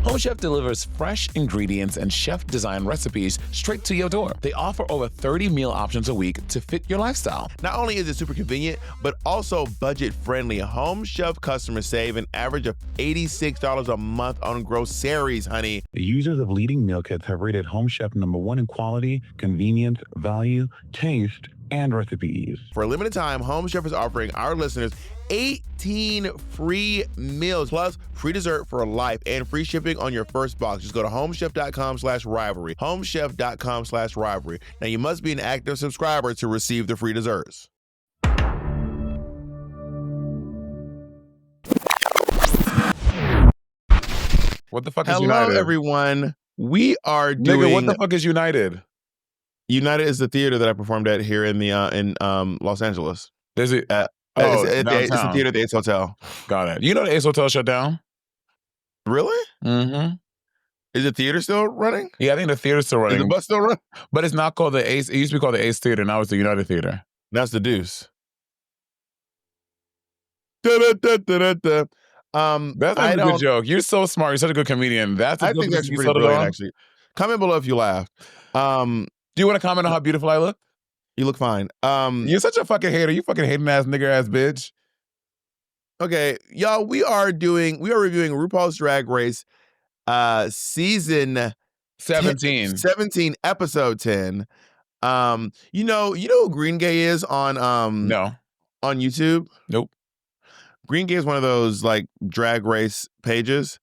Home Chef delivers fresh ingredients and chef-designed recipes straight to your door. They offer over 30 meal options a week to fit your lifestyle. Not only is it super convenient, but also budget-friendly. Home Chef customers save an average of $86 a month on groceries, honey. The users of leading meal kits have rated Home Chef #1 in quality, convenience, value, taste, and recipe ease. For a limited time, Home Chef is offering our listeners 18 free meals plus free dessert for life and free shipping on your first box. Just go to homechef.com/rivalry. Homechef.com/rivalry. Now, you must be an active subscriber to receive the free desserts. What the fuck is United? Hello, everyone. We are doing... Nigga, what the fuck is United? United is the theater that I performed at here in the Los Angeles. Is it? It's the theater at the Ace Hotel. Got it. You know the Ace Hotel shut down? Really? Mm-hmm. Is the theater still running? Yeah, I think the theater's still running. Is the bus still running? But it's not called the Ace. It used to be called the Ace Theater. Now it's the United Theater. That's the Deuce. Da-da-da-da-da-da. That's a good joke. You're so smart. You're such a good comedian. I think that's pretty brilliant, actually. Comment below if you laughed. Do you want to comment on how beautiful I look? You look fine. You're such a fucking hater. You fucking hating ass nigger ass bitch. Okay, y'all, we are reviewing RuPaul's Drag Race season 17. 17, episode 10. You know who Green Gay is on No. On YouTube? Nope. Green Gay is one of those like drag race pages,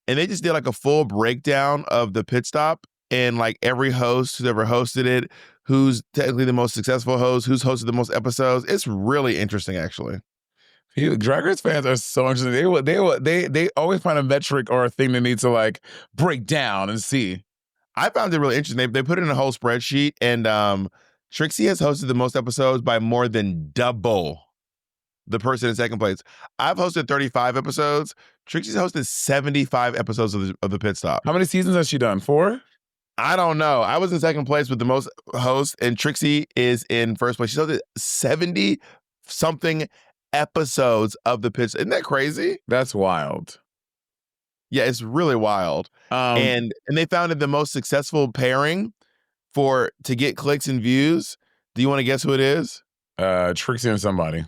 and they just did like a full breakdown of the pit stop and like every host who's ever hosted it, who's technically the most successful host, who's hosted the most episodes. It's really interesting, actually. Drag Race fans are so interesting. They always find a metric or a thing they need to like break down and see. I found it really interesting. They put it in a whole spreadsheet, and Trixie has hosted the most episodes by more than double the person in second place. I've hosted 35 episodes. Trixie's hosted 75 episodes of the pit stop. How many seasons has she done? 4? I don't know. I was in second place with the most hosts, and Trixie is in first place. She's hosted 70-something episodes of the pit stop. Isn't that crazy? That's wild. Yeah, it's really wild. And they found it the most successful pairing to get clicks and views. Do you want to guess who it is? Trixie and somebody.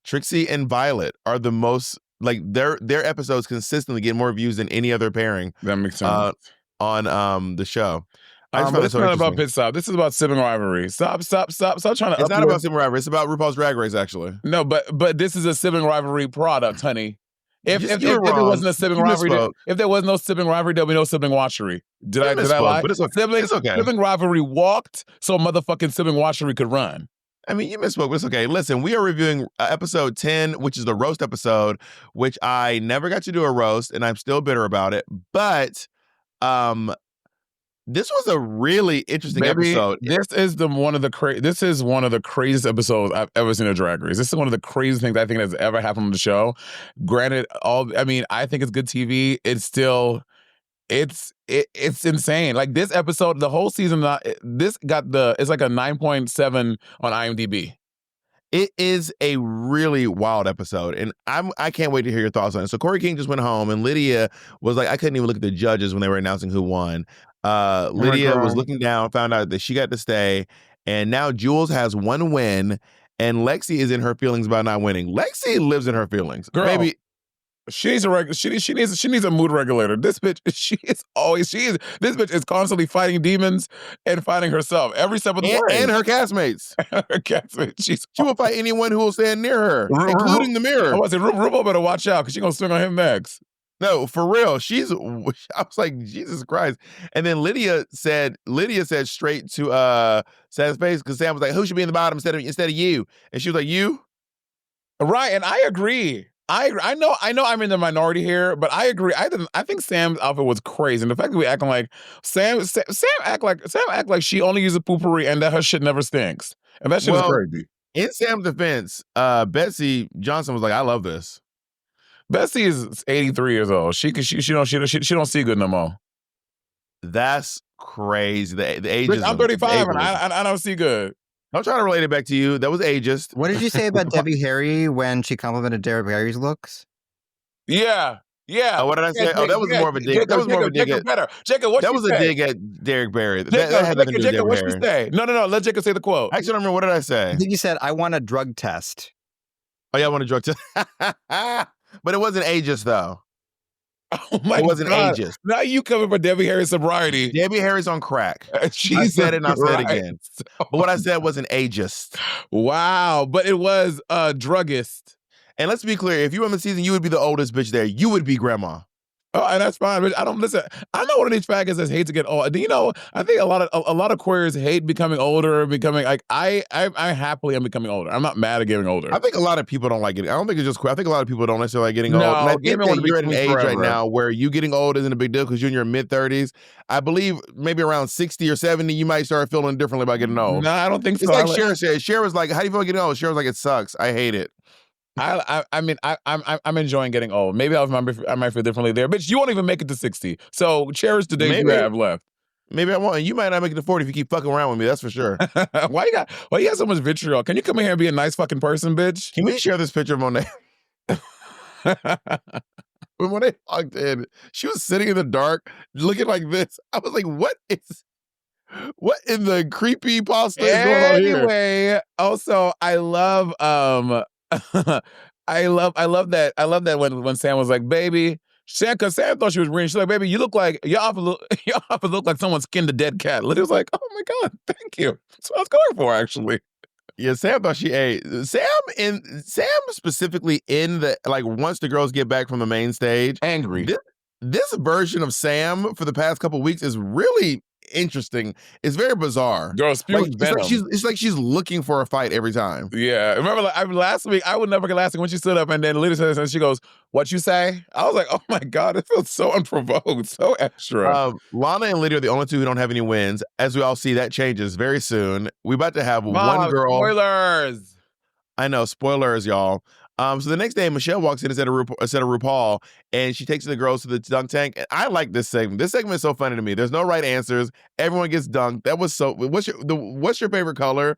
Trixie and Violet are the most, like, their episodes consistently get more views than any other pairing. That makes sense. On the show. But it's not about pit stop. This is about sibling rivalry. Stop trying to. It's not about sibling rivalry. It's about RuPaul's Drag Race, actually. No, but this is a sibling rivalry product, honey. If there wasn't a sibling rivalry, if there was no sibling rivalry, there'll be no sibling watchery. Did I lie? But it's okay. Sibling rivalry walked so motherfucking sibling watchery could run. I mean, you misspoke, but it's okay. Listen, we are reviewing episode 10, which is the roast episode, which I never got to do a roast, and I'm still bitter about it. But this was a really interesting episode. This is one of the craziest episodes I've ever seen of Drag Race. This is one of the craziest things I think that's ever happened on the show. Granted, I think it's good TV. It's still, it's insane. Like this episode, the whole season, it's like a 9.7 on IMDb. It is a really wild episode, and I can't wait to hear your thoughts on it. So Corey King just went home, and Lydia was like, I couldn't even look at the judges when they were announcing who won. Lydia was looking down, found out that she got to stay, and now Jules has one win, and Lexi is in her feelings about not winning. Lexi lives in her feelings. Girl, baby. She needs a mood regulator. This bitch, this bitch is constantly fighting demons and fighting herself every step of the way. And her castmates. She will fight anyone who will stand near her, including the mirror. I was saying, RuPaul better watch out because she's gonna swing on him next. No, for real. I was like, Jesus Christ. And then Lydia said straight to Sam's face, because Sam was like, who should be in the bottom instead of you? And she was like, you? Right, and I agree. I know I'm in the minority here, but I agree. I think Sam's outfit was crazy. And the fact that we acting like Sam act like she only uses poopery and that her shit never stinks. And that shit is crazy. In Sam's defense, Betsy Johnson was like, I love this. Betsy is 83 years old. She don't see good no more. That's crazy. The age is. I'm 35 and I don't see good. I'm trying to relate it back to you. That was ageist. What did you say about Debbie Harry when she complimented Debbie Harry's looks? Yeah. Yeah. Oh, what did I say? Oh, that was more of a dig. That was more of a dig at. Better. Jacob, what That she was a say? dig at Derek Barry. That had nothing to do with Derek what Barry. she say? No. Let Jacob say the quote. I actually don't remember. What did I say? I think you said, I want a drug test. Oh, yeah, I want a drug test. But it wasn't ageist, though. Oh, my God. It wasn't ageist. Now you coming for Debbie Harry's sobriety. Debbie Harry's on crack. I said it and I'll say it again. But what I said wasn't ageist. Wow. But it was druggist. And let's be clear, if you were in the season, you would be the oldest bitch there. You would be grandma. Oh, and that's fine. But I don't listen. I'm not one of these faggots that hate to get old. Do you know? I think a lot of queers hate becoming older, becoming like I happily am becoming older. I'm not mad at getting older. I think a lot of people don't like getting. I don't think it's just queer. I think a lot of people don't necessarily like getting old. And I think that you're at an age right now where you getting old isn't a big deal because you're in your mid-30s. I believe maybe around 60 or 70, you might start feeling differently about getting old. No, I don't think so. It's like Cher said. Cher was like, "How do you feel about getting old?" Cher was like, "It sucks. I hate it." I'm enjoying getting old. Maybe I might feel differently there. Bitch, you won't even make it to 60. So cherish the days you have left. Maybe I won't. And you might not make it to 40 if you keep fucking around with me. That's for sure. Why you got so much vitriol? Can you come in here and be a nice fucking person, bitch? Can we share this picture of Monét? When Monét walked in, she was sitting in the dark, looking like this. I was like, what in the creepy pasta is going on here? Anyway, also I love I love that when Sam was like, baby, because Sam thought she was reading. She's like, baby, you often look like someone skinned a dead cat. Lydia was like, oh my God, thank you. That's what I was going for, actually. Yeah, Sam thought she ate. Sam specifically in the, like, once the girls get back from the main stage. Angry. This version of Sam for the past couple of weeks is really interesting. It's very bizarre. Girl, spewing venom. It's like she's looking for a fight every time. Yeah. Remember last week, I would never forget last week when she stood up and then Lydia said this and she goes, what you say? I was like, oh my God, it feels so unprovoked, so extra. Lana and Lydia are the only two who don't have any wins. As we all see, that changes very soon. We're about to have one girl. Spoilers. I know, spoilers, y'all. So the next day, Michelle walks in instead of RuPaul, and she takes the girls to the dunk tank. And I like this segment. This segment is so funny to me. There's no right answers. Everyone gets dunked. That was so. What's your favorite color?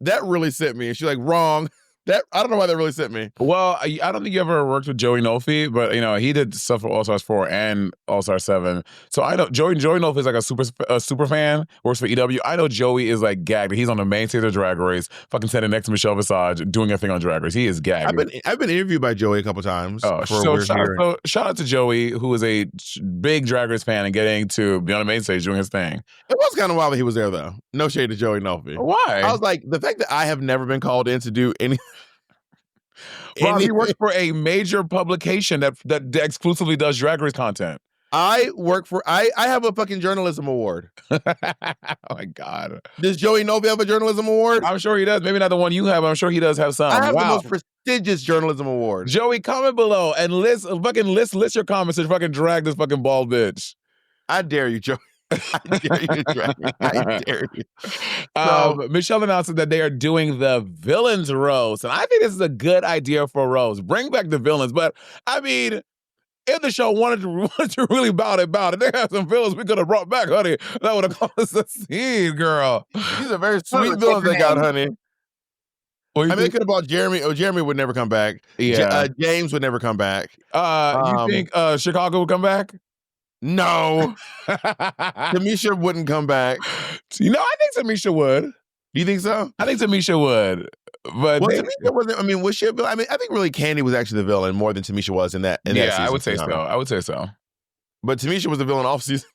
That really sent me. And she's like, wrong. I don't know why that really sent me. Well, I don't think you ever worked with Joey Nolfi, but he did stuff for All Stars 4 and All Stars 7. So I know Joey Nolfi is like a super fan, works for EW. I know Joey is like gagged. He's on the main stage of Drag Race, fucking standing next to Michelle Visage, doing a thing on Drag Race. He is gagged. I've been interviewed by Joey a couple times. Oh, shout out to Joey, who is a big Drag Race fan and getting to be on the main stage doing his thing. It was kind of wild that he was there, though. No shade to Joey Nolfi. Why? I was like, the fact that I have never been called in to do anything. Rob, he works for a major publication that exclusively does Drag Race content. I have a fucking journalism award. Oh my God. Does Joey Nolfi have a journalism award? I'm sure he does. Maybe not the one you have. I'm sure he does have some. I have the most prestigious journalism award. Joey, comment below and list your comments and fucking drag this fucking bald bitch. I dare you, Joey. I dare you, drag me. I dare you. Michelle announced that they are doing the villains roast, and I think this is a good idea for a roast. Bring back the villains, but I mean, if the show wanted to really bout it, they have some villains we could have brought back, honey. That would have caused a scene, girl. These are very sweet villains they got, honey. I mean, they could have brought Jeremy. Oh, Jeremy would never come back. Yeah. James would never come back. You think Chicago would come back? No. Tamisha wouldn't come back. I think Tamisha would. Do you think so? I think Tamisha would. But Tamisha wasn't. I mean, was she a villain? I mean, I think really Candy was actually the villain more than Tamisha was in that. Yeah, I would say so. I would say so. But Tamisha was the villain off season.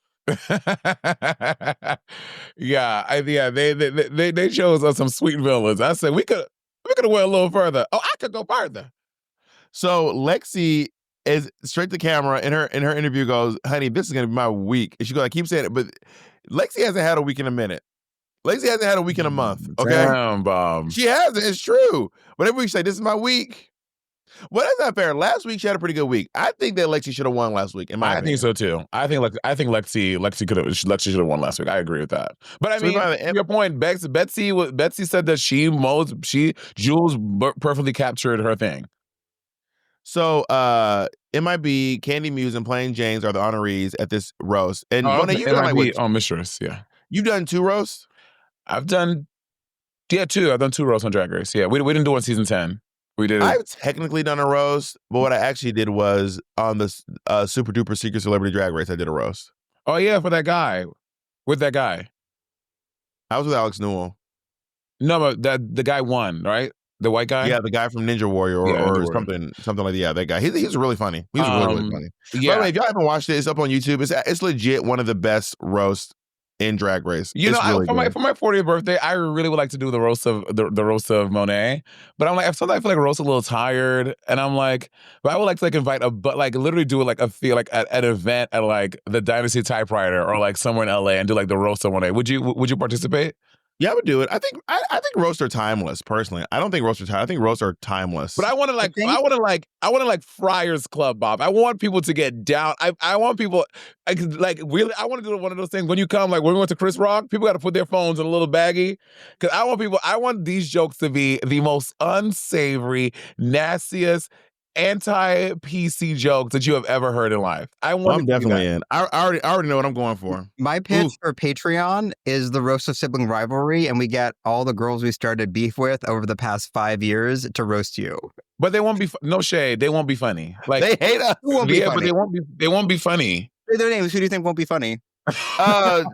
They chose us some sweet villains. I said we could have went a little further. Oh, I could go further. So Lexi is straight to camera in her interview goes, honey, this is gonna be my week. And she goes, I keep saying it, but Lexi hasn't had a week in a minute. Lexi hasn't had a week in a month. Okay. Damn, Bob. She hasn't, it's true. Whenever we say this is my week. Well, that's not fair. Last week she had a pretty good week. I think that Lexi should have won last week. In my opinion. Think so too. I think Lexi should have won last week. I agree with that. But I mean, to your point, Betsy said that Jules perfectly captured her thing. So MIB, Candy Muse, and Plain James are the honorees at this roast. And Monét, you've done like Mistress, yeah. You've done 2 roasts? I've done 2. I've done 2 roasts on Drag Race. Yeah, we didn't do one season 10. We did it. I've technically done a roast, but what I actually did was on the Super Duper Secret Celebrity Drag Race, I did a roast. Oh yeah, for that guy. With that guy. I was with Alex Newell. No, but the guy won, right? The white guy? Yeah, the guy from Ninja Warrior or, Yeah, Ninja or Warrior. something like that. Yeah, that guy. He's really funny. He's really funny. Yeah. By the way, if y'all haven't watched it, it's up on YouTube. It's legit one of the best roasts in Drag Race. You know, really for my 40th birthday, I really would like to do the roast of the roast of Monét. But I'm like, sometimes I feel like roast a little tired, and I'm like, but I would like to invite literally do like at an event at like the Dynasty Typewriter or like somewhere in LA and do like the roast of Monét. Would you participate? Yeah, I would do it. I think roasts are timeless. Personally, I don't think roasts are timeless. I think roasts are timeless. But I want to Friars Club, Bob. I want people to get down. I want people really. I want to do one of those things when you come, like when we went to Chris Rock. People got to put their phones in a little baggie because I want these jokes to be the most unsavory, nastiest, anti-PC jokes that you have ever heard in life. I'm definitely in. I already know what I'm going for. My pitch for Patreon is the roast of sibling rivalry, and we get all the girls we started beef with over the past 5 years to roast you. But they won't be no shade. They won't be funny. Like they hate us. Won't be funny. But they won't be funny. Say their names. Who do you think won't be funny? From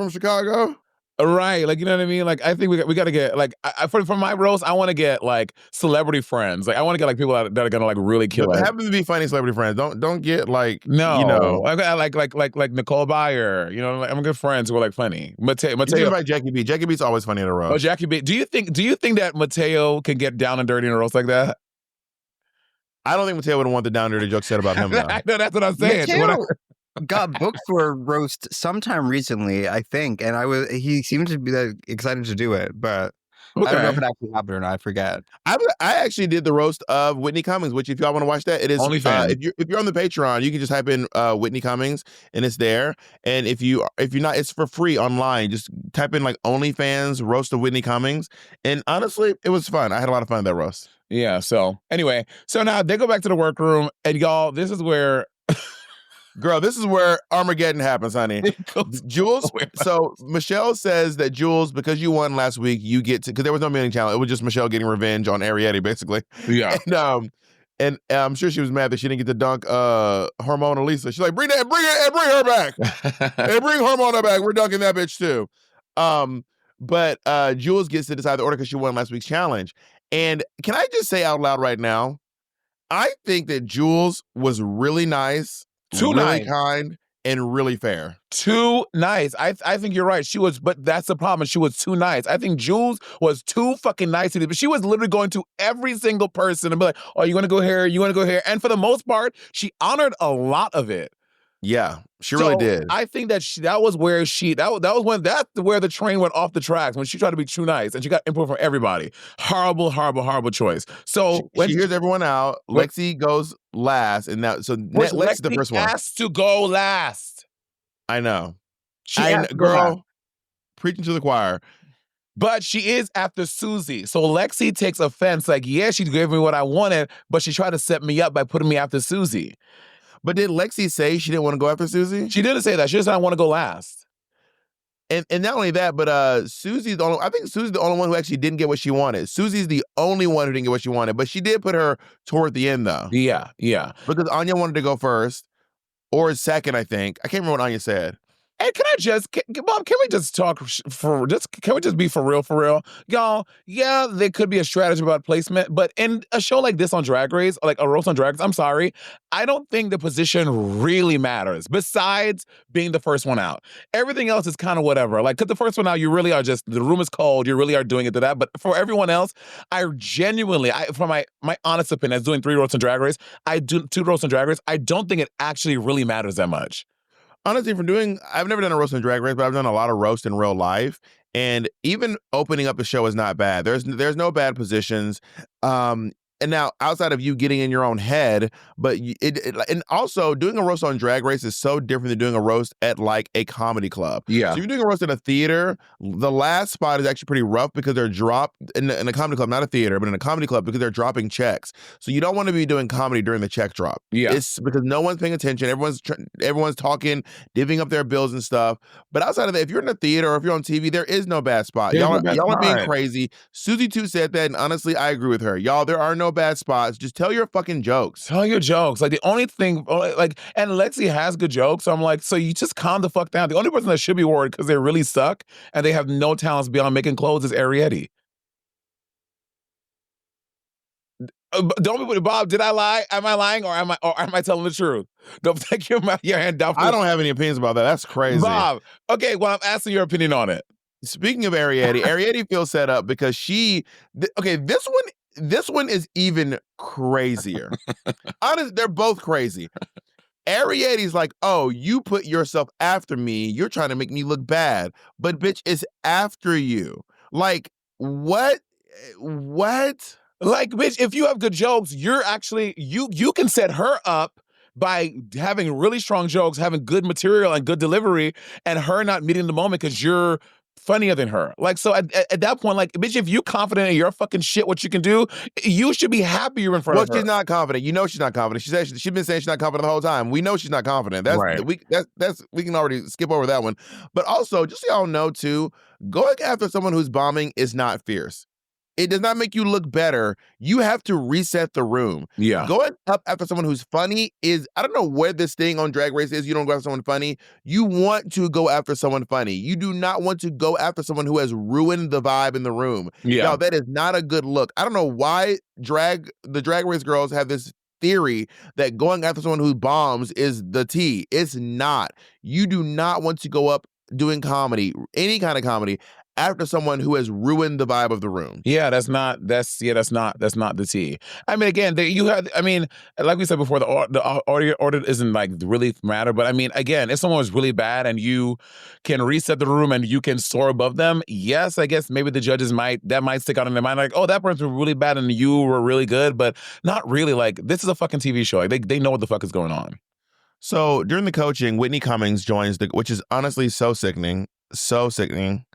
Chicago. Right, like you know what I mean. Like I think we got to get like for my roast, I want to get like celebrity friends. Like I want to get like people that are gonna like really kill it. Happen to be funny celebrity friends. Don't get like no. You know, I like Nicole Byer. You know, like, I'm good friends who are like funny. Mateo. About Jackie B. Jackie B's always funny in a roast. Oh, Jackie B. Do you think that Mateo can get down and dirty in a roast like that? I don't think Mateo would want the down dirty joke said about him. Though. I know that's what I'm saying. Mateo got booked for a roast sometime recently, I think, and he seemed to be excited to do it, but okay. I don't know if it actually happened or not. I forget. I actually did the roast of Whitney Cummings, which if y'all want to watch that, it is if you're on the Patreon, you can just type in Whitney Cummings and it's there. And if you're not, it's for free online. Just type in like OnlyFans roast of Whitney Cummings, and honestly, it was fun. I had a lot of fun at that roast. Yeah. So anyway, so now they go back to the workroom, and y'all, this is where. Girl, this is where Armageddon happens, honey. Jules, so Michelle says that Jules, because you won last week, you get to, because there was no million challenge. It was just Michelle getting revenge on Arietti, basically. Yeah. And I'm sure she was mad that she didn't get to dunk Hormona Lisa. She's like, bring her back. And bring Hormona back. We're dunking that bitch too. But Jules gets to decide the order because she won last week's challenge. And can I just say out loud right now, I think that Jules was really nice. Really kind and really fair. Too nice. I think you're right. She was, but that's the problem. She was too nice. I think Jules was too fucking nice to this, but she was literally going to every single person and be like, "Oh, you want to go here? You want to go here?" And for the most part, she honored a lot of it. Yeah, she really did. I think that that's where the train went off the tracks when she tried to be too nice and she got input from everybody. Horrible choice. So she hears everyone out. Lexi goes last, and now Lexi's the first one. Has to go last. I know. Girl, preaching to the choir. But she is after Susie. So Lexi takes offense, like, yeah, she gave me what I wanted, but she tried to set me up by putting me after Susie. But did Lexi say she didn't want to go after Susie? She didn't say that. She just said, I want to go last. And not only that, but I think Susie's the only one who actually didn't get what she wanted. Susie's the only one who didn't get what she wanted, but she did put her toward the end, though. Yeah. Because Anya wanted to go first, or second, I think. I can't remember what Anya said. And Bob, can we just talk can we just be for real? Y'all, yeah, there could be a strategy about placement, but in a show like this on Drag Race, like a roast on Drag Race, I'm sorry, I don't think the position really matters, besides being the first one out. Everything else is kind of whatever. Like, because the first one out, you really are just, the room is cold, you really are doing it to that, but for everyone else, I genuinely, for my honest opinion, as doing 3 roasts on Drag Race, I do 2 roasts on Drag Race, I don't think it actually really matters that much. Honestly, I've never done a roast in Drag Race, but I've done a lot of roast in real life. And even opening up the show is not bad. There's no bad positions. now outside of you getting in your own head, but and also doing a roast on Drag Race is so different than doing a roast at like a comedy club. Yeah. So if you're doing a roast in a theater, the last spot is actually pretty rough because they're dropped in a comedy club, not a theater, but in a comedy club because they're dropping checks. So you don't want to be doing comedy during the check drop. Yeah. It's because no one's paying attention. Everyone's talking, divvying up their bills and stuff. But outside of that, if you're in a theater or if you're on TV, there is no bad spot. Y'all are being crazy. Susie too said that, and honestly, I agree with her. Y'all, there are no bad spots. Just tell your fucking jokes. Tell your jokes. Like the only thing, like, and Lexi has good jokes. So I'm like, so you just calm the fuck down. The only person that should be worried because they really suck and they have no talents beyond making clothes is Arietti. Don't be, Bob, did I lie? Am I lying or am I telling the truth? Don't take your hand down. I don't have any opinions about that. That's crazy. Bob, okay, well, I'm asking your opinion on it. Speaking of Arietti, Arietti feels set up because this one is even crazier. Honestly, they're both crazy. Arietti's like, oh, you put yourself after me. You're trying to make me look bad. But bitch, it's after you. Like, what? What? Like, bitch, if you have good jokes, you're actually, you can set her up by having really strong jokes, having good material and good delivery, and her not meeting the moment because you're funnier than her. Like, so at that point, like, bitch, if you're confident in your fucking shit, what you can do, you should be happy you're in front of her. Well, she's not confident. You know she's not confident. She's been saying she's not confident the whole time. We know she's not confident. That's right. We can already skip over that one. But also, just so y'all know too, going after someone who's bombing is not fierce. It does not make you look better. You have to reset the room. Yeah. Going up after someone who's funny is, I don't know where this thing on Drag Race is. You don't go after someone funny. You want to go after someone funny. You do not want to go after someone who has ruined the vibe in the room. Yeah. Y'all, that is not a good look. I don't know why the Drag Race girls have this theory that going after someone who bombs is the tea. It's not. You do not want to go up doing comedy, any kind of comedy, after someone who has ruined the vibe of the room. Yeah, that's not the tea. I mean, again, like we said before, the order isn't like really matter, but I mean, again, if someone was really bad and you can reset the room and you can soar above them, yes, I guess maybe the judges might stick out in their mind, like, oh, that person was really bad and you were really good, but not really. Like, this is a fucking TV show. Like, they know what the fuck is going on. So during the coaching, Whitney Cummings joins which is honestly so sickening. So sickening.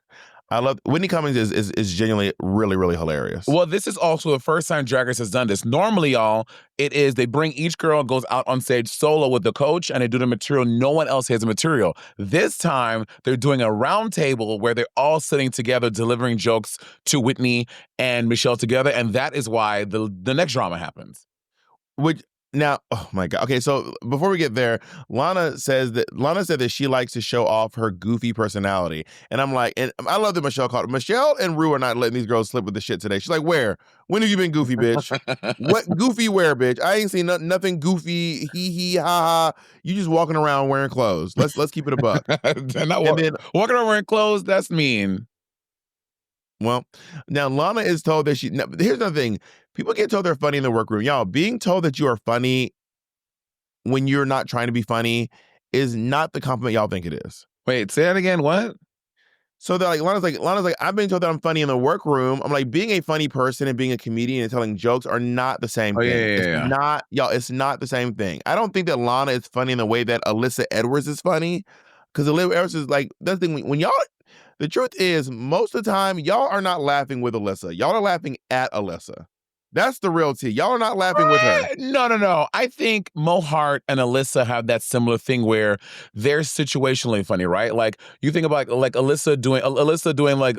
I love Whitney Cummings is genuinely really, really hilarious. Well, this is also the first time Drag Race has done this. Normally, y'all, it is they bring each girl goes out on stage solo with the coach and they do the material. No one else has the material. This time, they're doing a round table where they're all sitting together delivering jokes to Whitney and Michelle together, and that is why the next drama happens. Now, oh my God. Okay, so before we get there, Lana said that she likes to show off her goofy personality. And I'm like, and I love that Michelle and Rue are not letting these girls slip with the shit today. She's like, where? When have you been goofy, bitch? What goofy where, bitch? I ain't seen nothing goofy, hee ha ha. You just walking around wearing clothes. Let's keep it a buck. Walking around wearing clothes, that's mean. Well, now Lana is told that here's another thing. People get told they're funny in the workroom. Y'all, being told that you are funny when you're not trying to be funny is not the compliment y'all think it is. Wait, say that again. What? So they're like, Lana's like, I've been told that I'm funny in the workroom. I'm like, being a funny person and being a comedian and telling jokes are not the same thing. It's not, y'all, it's not the same thing. I don't think that Lana is funny in the way that Alyssa Edwards is funny. Because Alyssa Edwards is like, that's the thing, when y'all, the truth is, most of the time, y'all are not laughing with Alyssa. Y'all are laughing at Alyssa. That's the real tea. Y'all are not laughing with her. No. I think Mo Hart and Alyssa have that similar thing where they're situationally funny, right? Like you think about like Alyssa doing like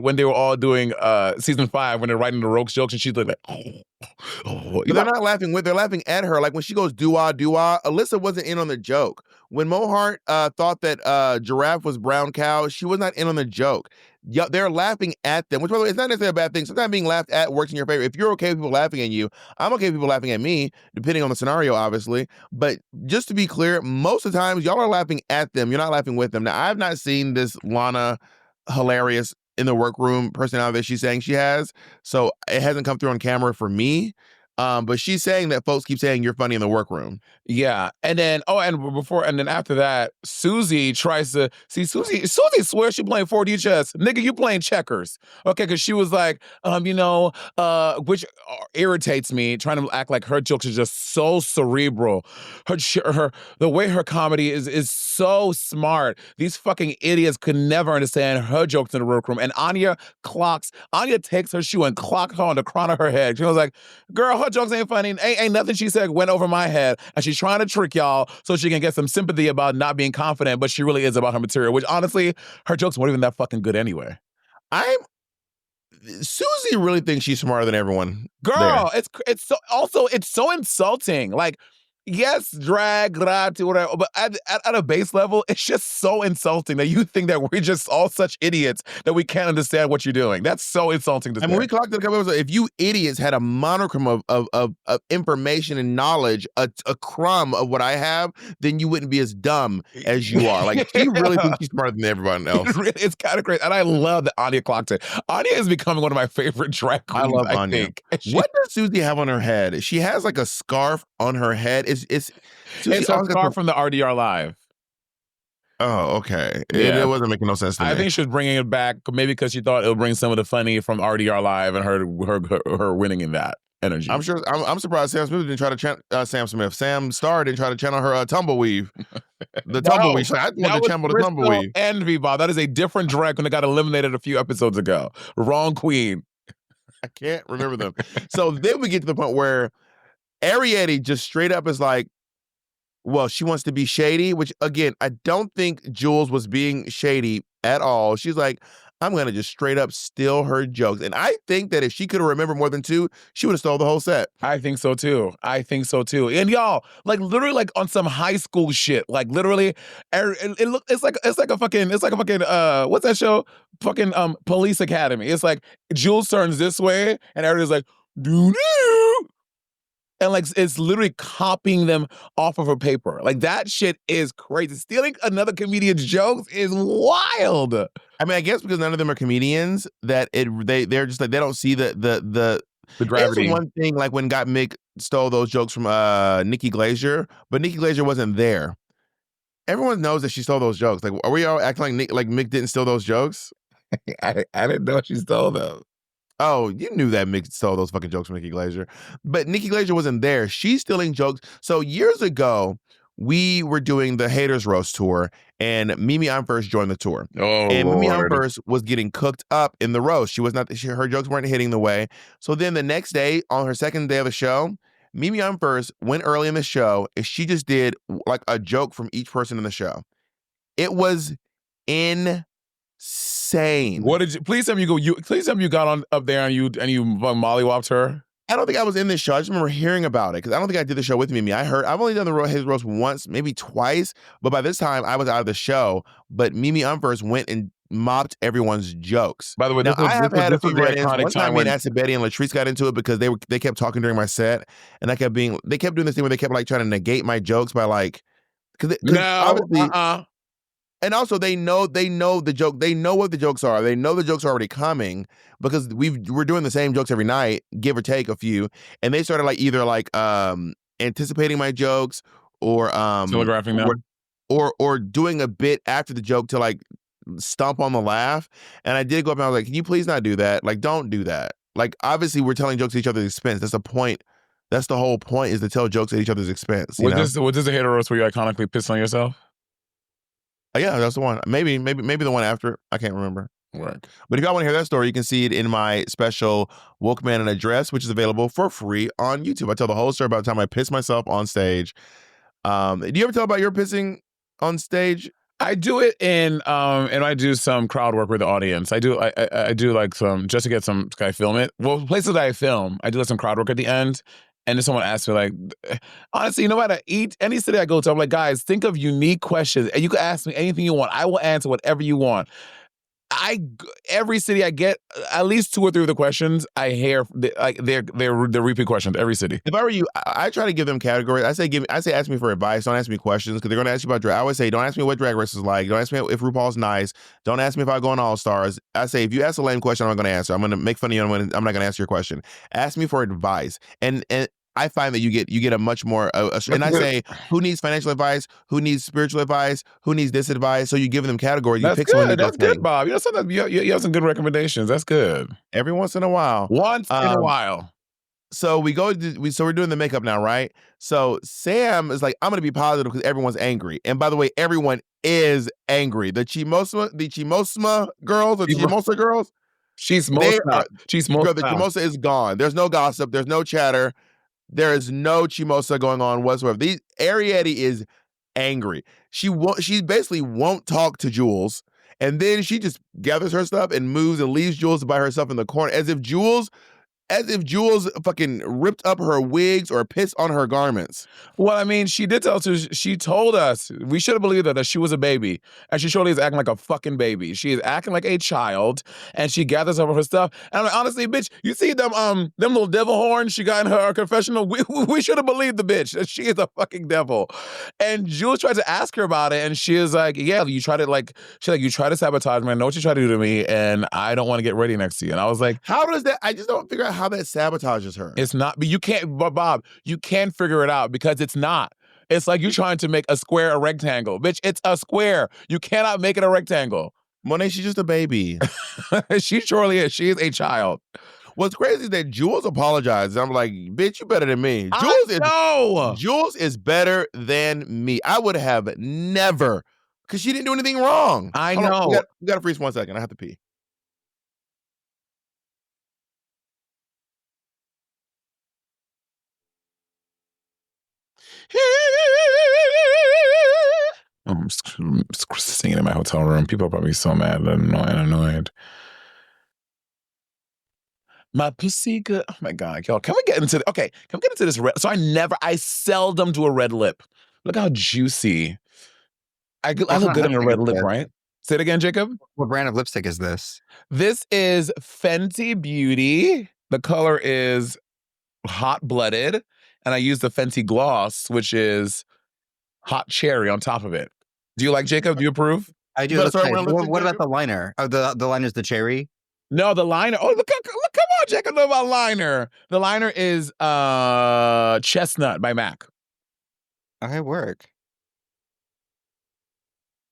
when they were all doing season 5 when they're writing the Rogues jokes and she's like, but they're not laughing with, they're laughing at her. Like when she goes doo-wah, Alyssa wasn't in on the joke. When Mo Hart thought that Giraffe was brown cow, she was not in on the joke. Yeah, they're laughing at them, which by the way, it's not necessarily a bad thing. Sometimes being laughed at works in your favor. If you're okay with people laughing at you, I'm okay with people laughing at me, depending on the scenario, obviously. But just to be clear, most of the times y'all are laughing at them. You're not laughing with them. Now, I've not seen this Lana hilarious in the workroom personality that she's saying she has. So it hasn't come through on camera for me. But she's saying that folks keep saying you're funny in the workroom. Yeah. And then after that, Susie tries to see Susie swears she playing 4D chess. Nigga, you playing checkers. Okay, because she was like, which irritates me, trying to act like her jokes are just so cerebral. The way her comedy is so smart. These fucking idiots could never understand her jokes in the workroom. And Anya takes her shoe and clocks her on the crown of her head. She was like, girl, her jokes ain't funny. Ain't nothing she said went over my head. And she's trying to trick y'all so she can get some sympathy about not being confident, but she really is about her material, which honestly, her jokes weren't even that fucking good anyway. Susie really thinks she's smarter than everyone. Girl, there. It's so insulting. Like, yes, drag, whatever, but at a base level, it's just so insulting that you think that we're just all such idiots that we can't understand what you're doing. That's so insulting to say. I mean, we clocked it a couple of episodes. If you idiots had a monochrome of information and knowledge, a crumb of what I have, then you wouldn't be as dumb as you are. Like, she really thinks she's smarter than everyone else. It's kind of crazy. And I love that Anya clocked it. Anya is becoming one of my favorite drag queens, I love Anya. What does Susie have on her head? She has like a scarf on her head. It's a scarf from the RDR Live. Oh, okay. Yeah. It wasn't making no sense to me. I think she was bringing it back, maybe because she thought it would bring some of the funny from RDR Live and her winning in that energy. I'm sure. I'm surprised Sam Smith didn't try to channel Sam Starr didn't try to channel her tumbleweave. The tumbleweave. She's like, I want to channel the tumbleweave. Envy, Bob. That is a different drag when they got eliminated a few episodes ago. Wrong queen. I can't remember them. So then we get to the point where Arietti just straight up is like, well, she wants to be shady, which again, I don't think Jules was being shady at all. She's like, I'm going to just straight up steal her jokes. And I think that if she could have remembered more than two, she would have stole the whole set. I think so too. And y'all, like literally like on some high school shit, like literally, it's like a fucking, what's that show? Fucking Police Academy. It's like Jules turns this way and everybody's like, doo-doo. And like, it's literally copying them off of her paper. Like that shit is crazy. Stealing another comedian's jokes is wild. I mean, I guess because none of them are comedians, that they're just like, they don't see the gravity. It's one thing, like when Mick stole those jokes from Nikki Glaser, but Nikki Glaser wasn't there. Everyone knows that she stole those jokes. Like, are we all acting like Mick didn't steal those jokes? I didn't know she stole those. Oh, you knew that Mick stole those fucking jokes from Nikki Glaser. But Nikki Glaser wasn't there. She's stealing jokes. So years ago, we were doing the Haters Roast tour, and Mimi I'm First joined the tour. Oh, and Mimi I'm Lord. First was getting cooked up in the roast. She was not. Her jokes weren't hitting the way. So then the next day, on her second day of the show, Mimi I'm First went early in the show, and she just did like a joke from each person in the show. It was insane. What did you? Please tell me please tell me you got on up there and you mollywopped her. I don't think I was in this show. I just remember hearing about it because I don't think I did the show with Mimi. I've only done his roast once, maybe twice, but by this time I was out of the show. But Mimi First went and mopped everyone's jokes. By the way, now, I have had a few run-ins. One time me and Aunt Betty and Latrice got into it because they kept talking during my set, and they kept doing this thing where they kept like trying to negate my jokes by like, and also they know the joke. They know what the jokes are. They know the jokes are already coming because we're doing the same jokes every night, give or take a few. And they started like either like anticipating my jokes or telegraphing them, or doing a bit after the joke to like stomp on the laugh. And I did go up and I was like, can you please not do that? Like, don't do that. Like, obviously we're telling jokes at each other's expense. That's the point. That's the whole point, is to tell jokes at each other's expense. Was this a hater roast where you iconically pissed on yourself? Yeah, that's the one. Maybe the one after. I can't remember. Right. But if y'all want to hear that story, you can see it in my special Woke Man in a Dress, which is available for free on YouTube. I tell the whole story about the time I pissed myself on stage. Do you ever tell about your pissing on stage? I do it and I do some crowd work with the audience. I do like some, just to get some, can I film it? Well, places that I film, I do like some crowd work at the end. And then someone asked me, like, honestly, no matter any city I go to, I'm like, guys, think of unique questions. And you can ask me anything you want. I will answer whatever you want. Every city I get, at least 2 or 3 of the questions I hear, they're repeat questions. Every city. If I were you, I try to give them categories. I say ask me for advice. Don't ask me questions because they're going to ask you about drag. I always say, don't ask me what Drag Race is like. Don't ask me if RuPaul's nice. Don't ask me if I go on All Stars. I say, if you ask a lame question, I'm not going to answer. I'm going to make fun of you. I'm not going to answer your question. Ask me for advice. And I find that you get a much more, and I say, who needs financial advice? Who needs spiritual advice? Who needs this advice? So you give them categories. You pick someone that That's good, Bob. You know, sometimes you have some good recommendations. That's good. Every once in a while. Once in a while. So we're doing the makeup now, right? So Sam is like, I'm gonna be positive because everyone's angry. And by the way, everyone is angry. The Chimosma girls, Chimosa girls, Chismosa. The Chimosa is gone. There's no gossip. There's no chatter. There is no Chimosa going on whatsoever. Arietti is angry. She basically won't talk to Jules, and then she just gathers her stuff and moves and leaves Jules by herself in the corner, as if Jules fucking ripped up her wigs or pissed on her garments. Well, I mean, she told us, we should have believed her that she was a baby. And she surely is acting like a fucking baby. She is acting like a child, and she gathers up her stuff. And I'm like, honestly, bitch, you see them little devil horns she got in her confessional? We should have believed the bitch that she is a fucking devil. And Jules tried to ask her about it, and she is like, yeah, you tried to sabotage me. I know what you tried to do to me, and I don't want to get ready next to you. And I was like, how does that, I just don't figure out how that sabotages her. It's not, but Bob, you can't figure it out because it's not. It's like you trying to make a square a rectangle. Bitch, it's a square. You cannot make it a rectangle. Monét, she's just a baby. She surely is. She is a child. What's crazy is that Jules apologized. I'm like, bitch, you better than me. Jules is better than me. I would have never, because she didn't do anything wrong. I know. We got to freeze 1 second. I have to pee. I'm singing in my hotel room. People are probably so mad and annoyed. My pussy good. Oh my God, y'all. Can we get into this red? So I seldom do a red lip. Look how juicy. I look good in a red lip, right? Say it again, Jacob. What brand of lipstick is this? This is Fenty Beauty. The color is Hot Blooded. And I use the Fenty Gloss, which is Hot Cherry on top of it. Do you like, Jacob? Do you approve? I do. What about the liner? Oh, the liner's the cherry? No, the liner. Oh, look, come on, Jacob, know about liner. The liner is Chestnut by MAC. Okay, work.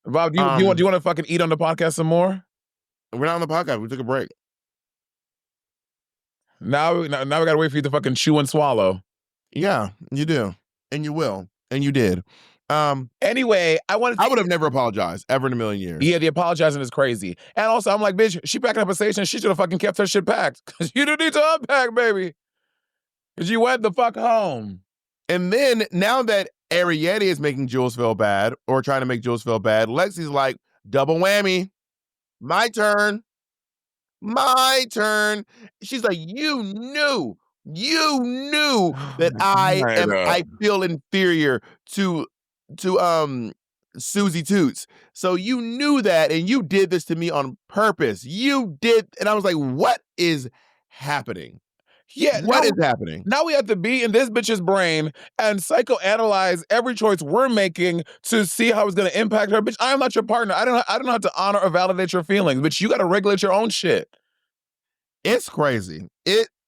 Bob, do you want to fucking eat on the podcast some more? We're not on the podcast. We took a break. Now we gotta wait for you to fucking chew and swallow. Yeah, you do. And you will. And you did. Anyway, I would have never apologized ever in a million years. Yeah, the apologizing is crazy. And also, I'm like, bitch, she packing up a station. She should have fucking kept her shit packed. Because you don't need to unpack, baby. Because you went the fuck home. And then, now that Arietti is making Jules feel bad, or trying to make Jules feel bad, Lexi's like, double whammy. My turn. She's like, you knew that I feel inferior to Susie Toots. So you knew that, and you did this to me on purpose. You did. And I was like, what is happening? Yeah, what is happening? Now we have to be in this bitch's brain and psychoanalyze every choice we're making to see how it's going to impact her. Bitch, I am not your partner. I don't have to honor or validate your feelings. Bitch, you got to regulate your own shit. It's crazy.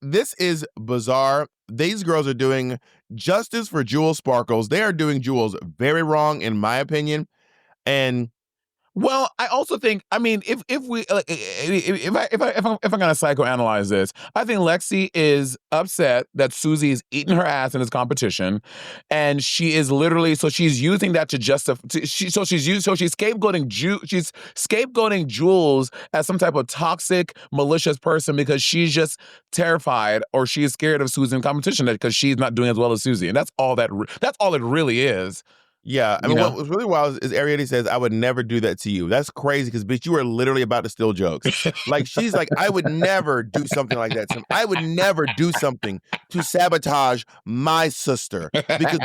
This is bizarre. These girls are doing justice for Jules Sparkles. They are doing Jules very wrong, in my opinion. And well, I also think, I mean, if I'm gonna psychoanalyze this, I think Lexi is upset that Susie is eating her ass in this competition, and she is literally, so she's using that to justify. She's scapegoating Jules as some type of toxic, malicious person because she's just terrified or she is scared of Susie in competition because she's not doing as well as Susie, and that's all it really is. Yeah, I mean, what was really wild is Arietti says, I would never do that to you. That's crazy because, bitch, you are literally about to steal jokes. Like, she's like, I would never do something like that to him. I would never do something to sabotage my sister because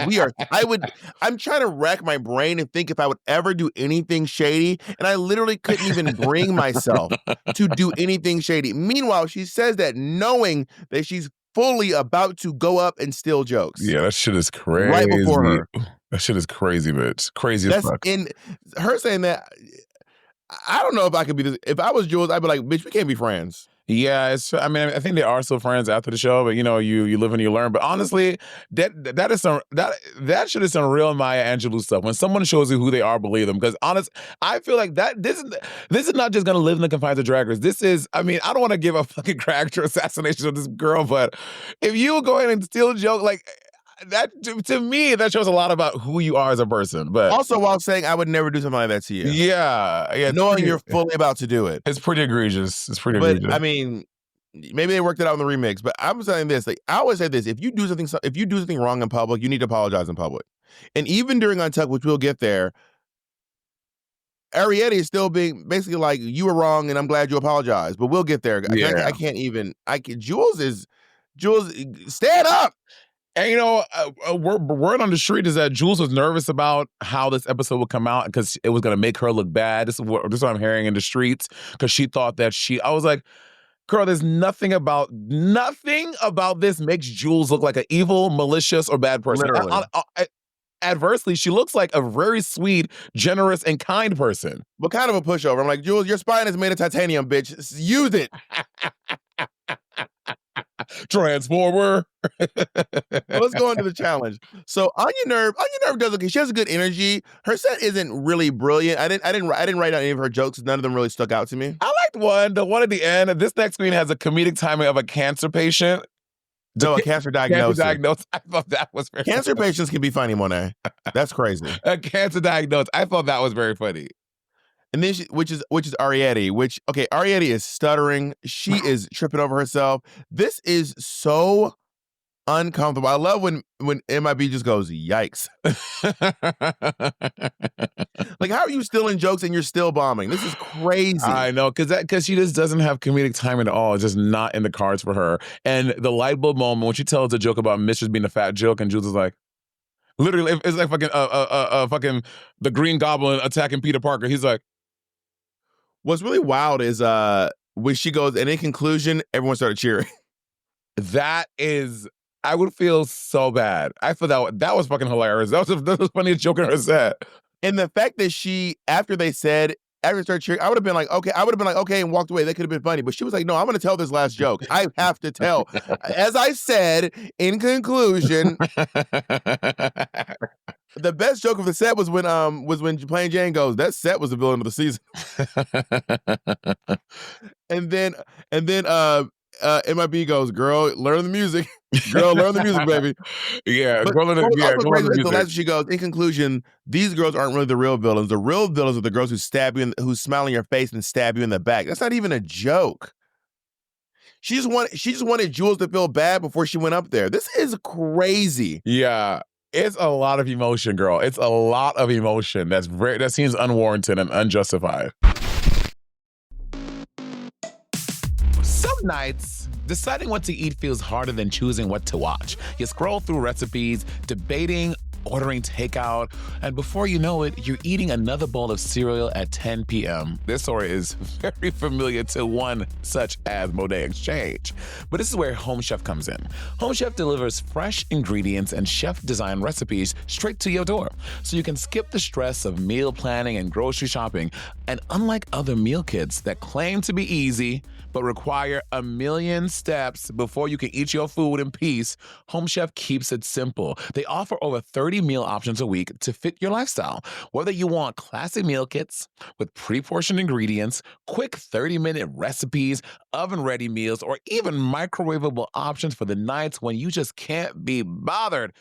I'm trying to rack my brain and think if I would ever do anything shady, and I literally couldn't even bring myself to do anything shady. Meanwhile, she says that knowing that she's fully about to go up and steal jokes. Yeah, that shit is crazy. Right before her. That shit is crazy, bitch. Crazy as fuck. In her saying that, I don't know if I could be this. If I was Jules, I'd be like, bitch, we can't be friends. Yeah, I mean, I think they are still friends after the show, but you live and you learn. But honestly, that is that should have some real Maya Angelou stuff. When someone shows you who they are, believe them. Because I feel like this is not just gonna live in the confines of Drag Race. This is, I mean, I don't want to give a fucking character assassination of this girl, but if you go in and steal a joke like that, to me, that shows a lot about who you are as a person. But also, while saying I would never do something like that to you. Yeah, knowing you're fully about to do it. It's pretty egregious. It's pretty egregious. I mean, maybe they worked it out in the remix. But I'm saying this: like, I always say this: if you do something wrong in public, you need to apologize in public. And even during Untucked, which we'll get there, Arietti is still being basically like, you were wrong, and I'm glad you apologized. But we'll get there. Yeah. I can't even. Jules, stand up. And word on the street is that Jules was nervous about how this episode would come out because it was going to make her look bad. This is what I'm hearing in the streets, because she thought that I was like, girl, there's nothing about this makes Jules look like an evil, malicious, or bad person. Literally. Adversely, she looks like a very sweet, generous, and kind person. But kind of a pushover. I'm like, Jules, your spine is made of titanium, bitch. Use it. Transformer. Let's go into the challenge. So Anya Nerve does okay. She has a good energy. Her set isn't really brilliant. I didn't write down any of her jokes. None of them really stuck out to me. I liked the one at the end. This next screen has a comedic timing of a cancer patient. No, a cancer diagnosis. I thought that was very Cancer funny. patients can be funny, Monét. That's crazy. A cancer diagnosis. I thought that was very funny. And then which is Arietti, Arietti is stuttering. She is tripping over herself. This is so uncomfortable. I love when MIB just goes, yikes. Like, how are you still in jokes and you're still bombing? This is crazy. I know, because she just doesn't have comedic timing at all. It's just not in the cards for her. And the light bulb moment when she tells a joke about Mistress being a fat joke, and Jules is like, literally, it's like fucking the Green Goblin attacking Peter Parker. He's like, what's really wild is when she goes, and in conclusion, everyone started cheering. That is, I would feel so bad. I thought that was fucking hilarious. That was the funniest joke in her set. And the fact that after they started cheering, I would have been like, okay, and walked away. That could have been funny. But she was like, no, I'm going to tell this last joke. I have to tell. As I said, in conclusion, the best joke of the set was when Plain Jane goes, that set was the villain of the season. and then MIB goes, girl, learn the music. Girl, learn the music, baby. Yeah, girl, learn the music. The last she goes, in conclusion, these girls aren't really the real villains. The real villains are the girls who stab you, who smile in your face and stab you in the back. That's not even a joke. She just wanted Jules to feel bad before she went up there. This is crazy. Yeah. It's a lot of emotion, girl. It's a lot of emotion that seems unwarranted and unjustified. Some nights, deciding what to eat feels harder than choosing what to watch. You scroll through recipes, debating, ordering takeout, and before you know it, you're eating another bowl of cereal at 10 p.m. This story is very familiar to one such as Monét Exchange. But this is where Home Chef comes in. Home Chef delivers fresh ingredients and chef-designed recipes straight to your door, so you can skip the stress of meal planning and grocery shopping. And unlike other meal kits that claim to be easy, but require a million steps before you can eat your food in peace, Home Chef keeps it simple. They offer over 30 meal options a week to fit your lifestyle. Whether you want classic meal kits with pre-portioned ingredients, quick 30-minute recipes, oven-ready meals, or even microwavable options for the nights when you just can't be bothered,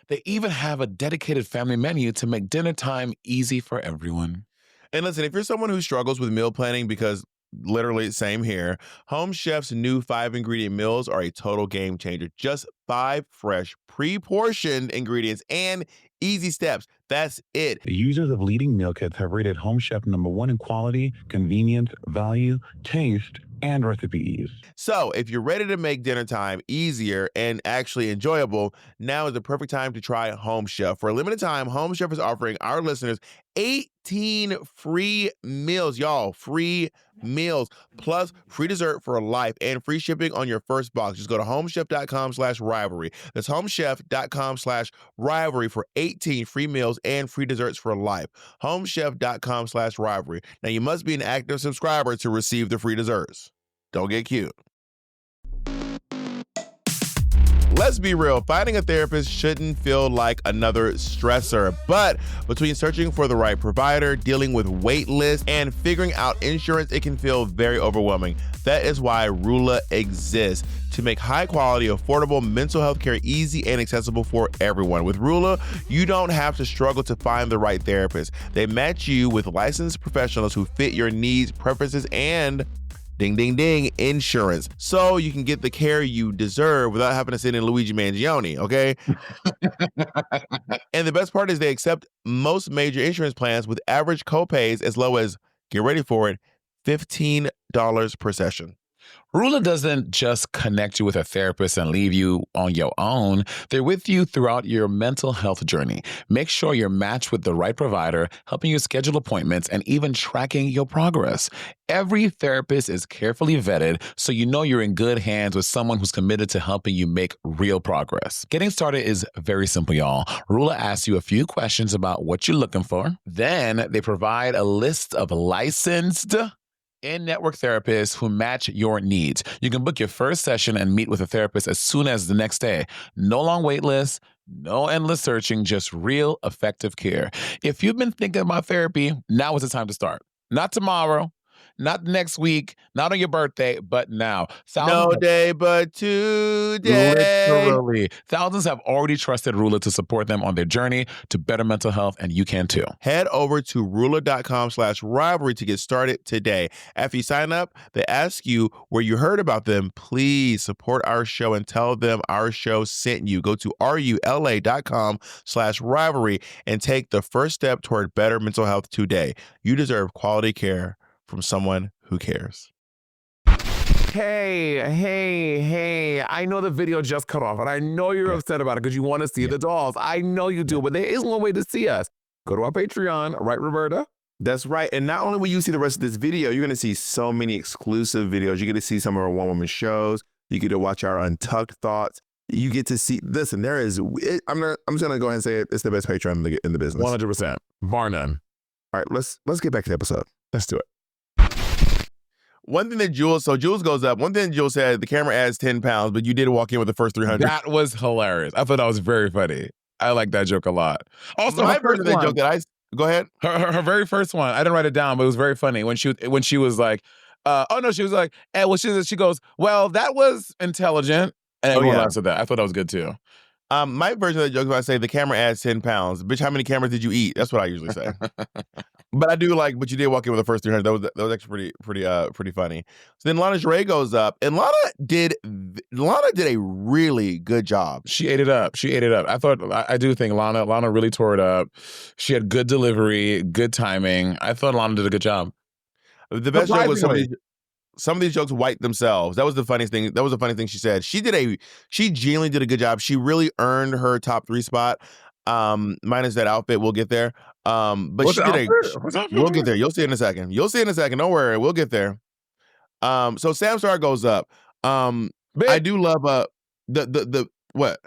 they even have a dedicated family menu to make dinner time easy for everyone. And listen, if you're someone who struggles with meal planning, because literally same here, Home Chef's new 5-ingredient meals are a total game changer. Just 5 fresh, pre-portioned ingredients and easy steps. That's it. The users of leading meal kits have rated Home Chef #1 in quality, convenience, value, taste, and recipe ease. So if you're ready to make dinner time easier and actually enjoyable, now is the perfect time to try Home Chef. For a limited time, Home Chef is offering our listeners 18 free meals, y'all. Free meals, plus free dessert for life and free shipping on your first box. Just go to homechef.com/rant homechef.com/rivalry. That's homechef.com/rivalry for 18 free meals and free desserts for life. Homechef.com/rivalry. Now, you must be an active subscriber to receive the free desserts. Don't get cute. Let's be real, finding a therapist shouldn't feel like another stressor, but between searching for the right provider, dealing with wait lists, and figuring out insurance, it can feel very overwhelming. That is why Rula exists, to make high-quality, affordable mental health care easy and accessible for everyone. With Rula, you don't have to struggle to find the right therapist. They match you with licensed professionals who fit your needs, preferences, and ding, ding, ding, insurance, so you can get the care you deserve without having to send in Luigi Mangione, okay? And the best part is they accept most major insurance plans with average copays as low as, get ready for it, $15 per session. Rula doesn't just connect you with a therapist and leave you on your own. They're with you throughout your mental health journey. Make sure you're matched with the right provider, helping you schedule appointments, and even tracking your progress. Every therapist is carefully vetted, so you know you're in good hands with someone who's committed to helping you make real progress. Getting started is very simple, y'all. Rula asks you a few questions about what you're looking for. Then they provide a list of licensed in-network therapists who match your needs. You can book your first session and meet with a therapist as soon as the next day. No long wait lists, no endless searching, just real effective care. If you've been thinking about therapy, now is the time to start. Not tomorrow, not next week, not on your birthday, but now. No day but today. Literally. Thousands have already trusted Rula to support them on their journey to better mental health, and you can too. Head over to Rula.com/rivalry to get started today. After you sign up, they ask you where you heard about them. Please support our show and tell them our show sent you. Go to RULA.com/rivalry and take the first step toward better mental health today. You deserve quality care from someone who cares. Hey, I know the video just cut off, and I know you're upset about it because you want to see the dolls. I know you do, but there is one way to see us. Go to our Patreon, right, Roberta? That's right. And not only will you see the rest of this video, you're going to see so many exclusive videos. You get to see some of our one-woman shows. You get to watch our Untucked Thoughts. You get to see, listen, there is, I'm just going to go ahead and say it, it's the best Patreon in the business. 100%. Bar none. All right, let's get back to the episode. Let's do it. One thing that Jules goes up. One thing Jules said, the camera adds 10 pounds, but you did walk in with the first 300. That was hilarious. I thought that was very funny. I like that joke a lot. Also, my version of that joke that go ahead. Her very first one, I didn't write it down, but it was very funny when she was like, she was like, she goes, well, that was intelligent. And everyone laughed at that. I thought that was good too. My version of the joke is when I say the camera adds 10 pounds. Bitch, how many cameras did you eat? That's what I usually say. But I do but you did walk in with the first 300. That was actually pretty funny. So then Lana Dre goes up, and Lana did a really good job. She ate it up. I do think Lana really tore it up. She had good delivery, good timing. I thought Lana did a good job. The best joke was some of these jokes white themselves. That was the funniest thing. That was the funny thing she said. She genuinely did a good job. She really earned her top 3 spot. Minus that outfit, we'll get there. But we'll get there. You'll see it in a second. Don't worry, we'll get there. So Sam Star goes up. I do love the what?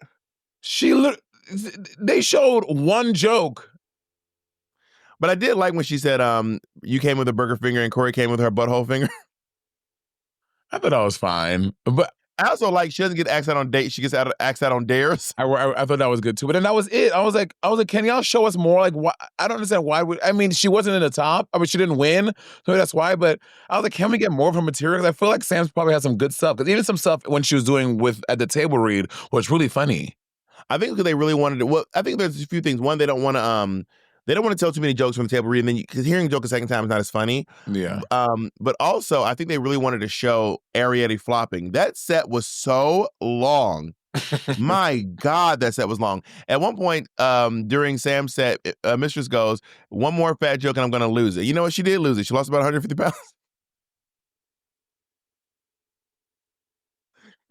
They showed one joke. But I did like when she said, you came with a burger finger and Corey came with her butthole finger. I thought that was fine. But I also like she doesn't get axed out on dates. She gets axed out on dares. I thought that was good too. But then that was it. I was like, can y'all show us more? Like, why? I don't understand why. She wasn't in the top. She didn't win, so that's why. But I was like, can we get more of her material? Because I feel like Sam's probably has some good stuff. Because even some stuff when she was doing at the table read was really funny. I think because they really wanted to. Well, I think there's a few things. One, they don't want to. They don't want to tell too many jokes from the table read, and then because hearing a joke a second time is not as funny. Yeah. But also, I think they really wanted to show Arietti flopping. That set was so long. My God, that set was long. At one point during Sam's set, Mistress goes, one more fat joke and I'm going to lose it. You know what? She did lose it. She lost about 150 pounds.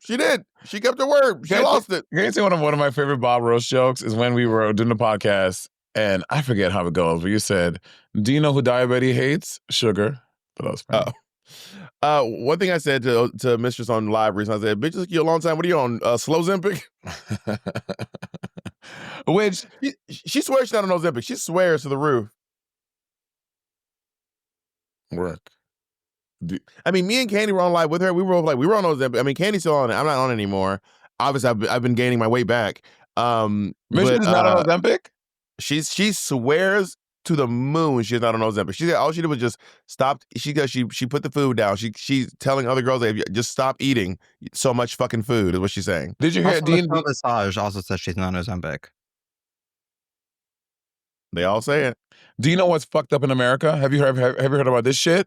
She did. She kept her word. She lost it. Can you say one of my favorite Bob Roast jokes is when we were doing the podcast, and I forget how it goes, but you said, do you know who diabetes hates? Sugar. But that was funny. One thing I said to Mistress on live recently, I said, "Bitch, it took you a long time. What are you on? Slow Zempic?" Which she swears she's not on Ozempic. She swears to the roof. Work. I mean, me and Candy were on live with her. We were on Ozempic. I mean, Candy's still on it. I'm not on it anymore. Obviously, I've been gaining my weight back. Mistress is not on Ozempic? She swears to the moon she's not on Ozempic. She said all she did was just stop. She put the food down. She's telling other girls, "Hey, just stop eating so much fucking food," is what she's saying. Did you hear Dean Massage also says she's not on Ozempic. They all say it. Do you know what's fucked up in America? Have you heard about this shit?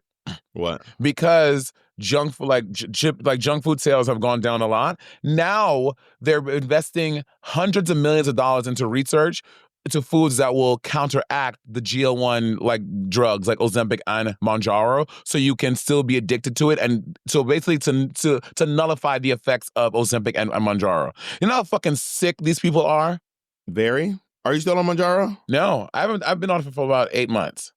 What? Because junk food sales have gone down a lot. Now they're investing hundreds of millions of dollars into research to foods that will counteract the GL1 like drugs like Ozempic and Mounjaro, so you can still be addicted to it, and so basically to nullify the effects of Ozempic and Mounjaro. You know how fucking sick these people are? Very. Are you still on Mounjaro? No, I haven't. I've been on it for about 8 months.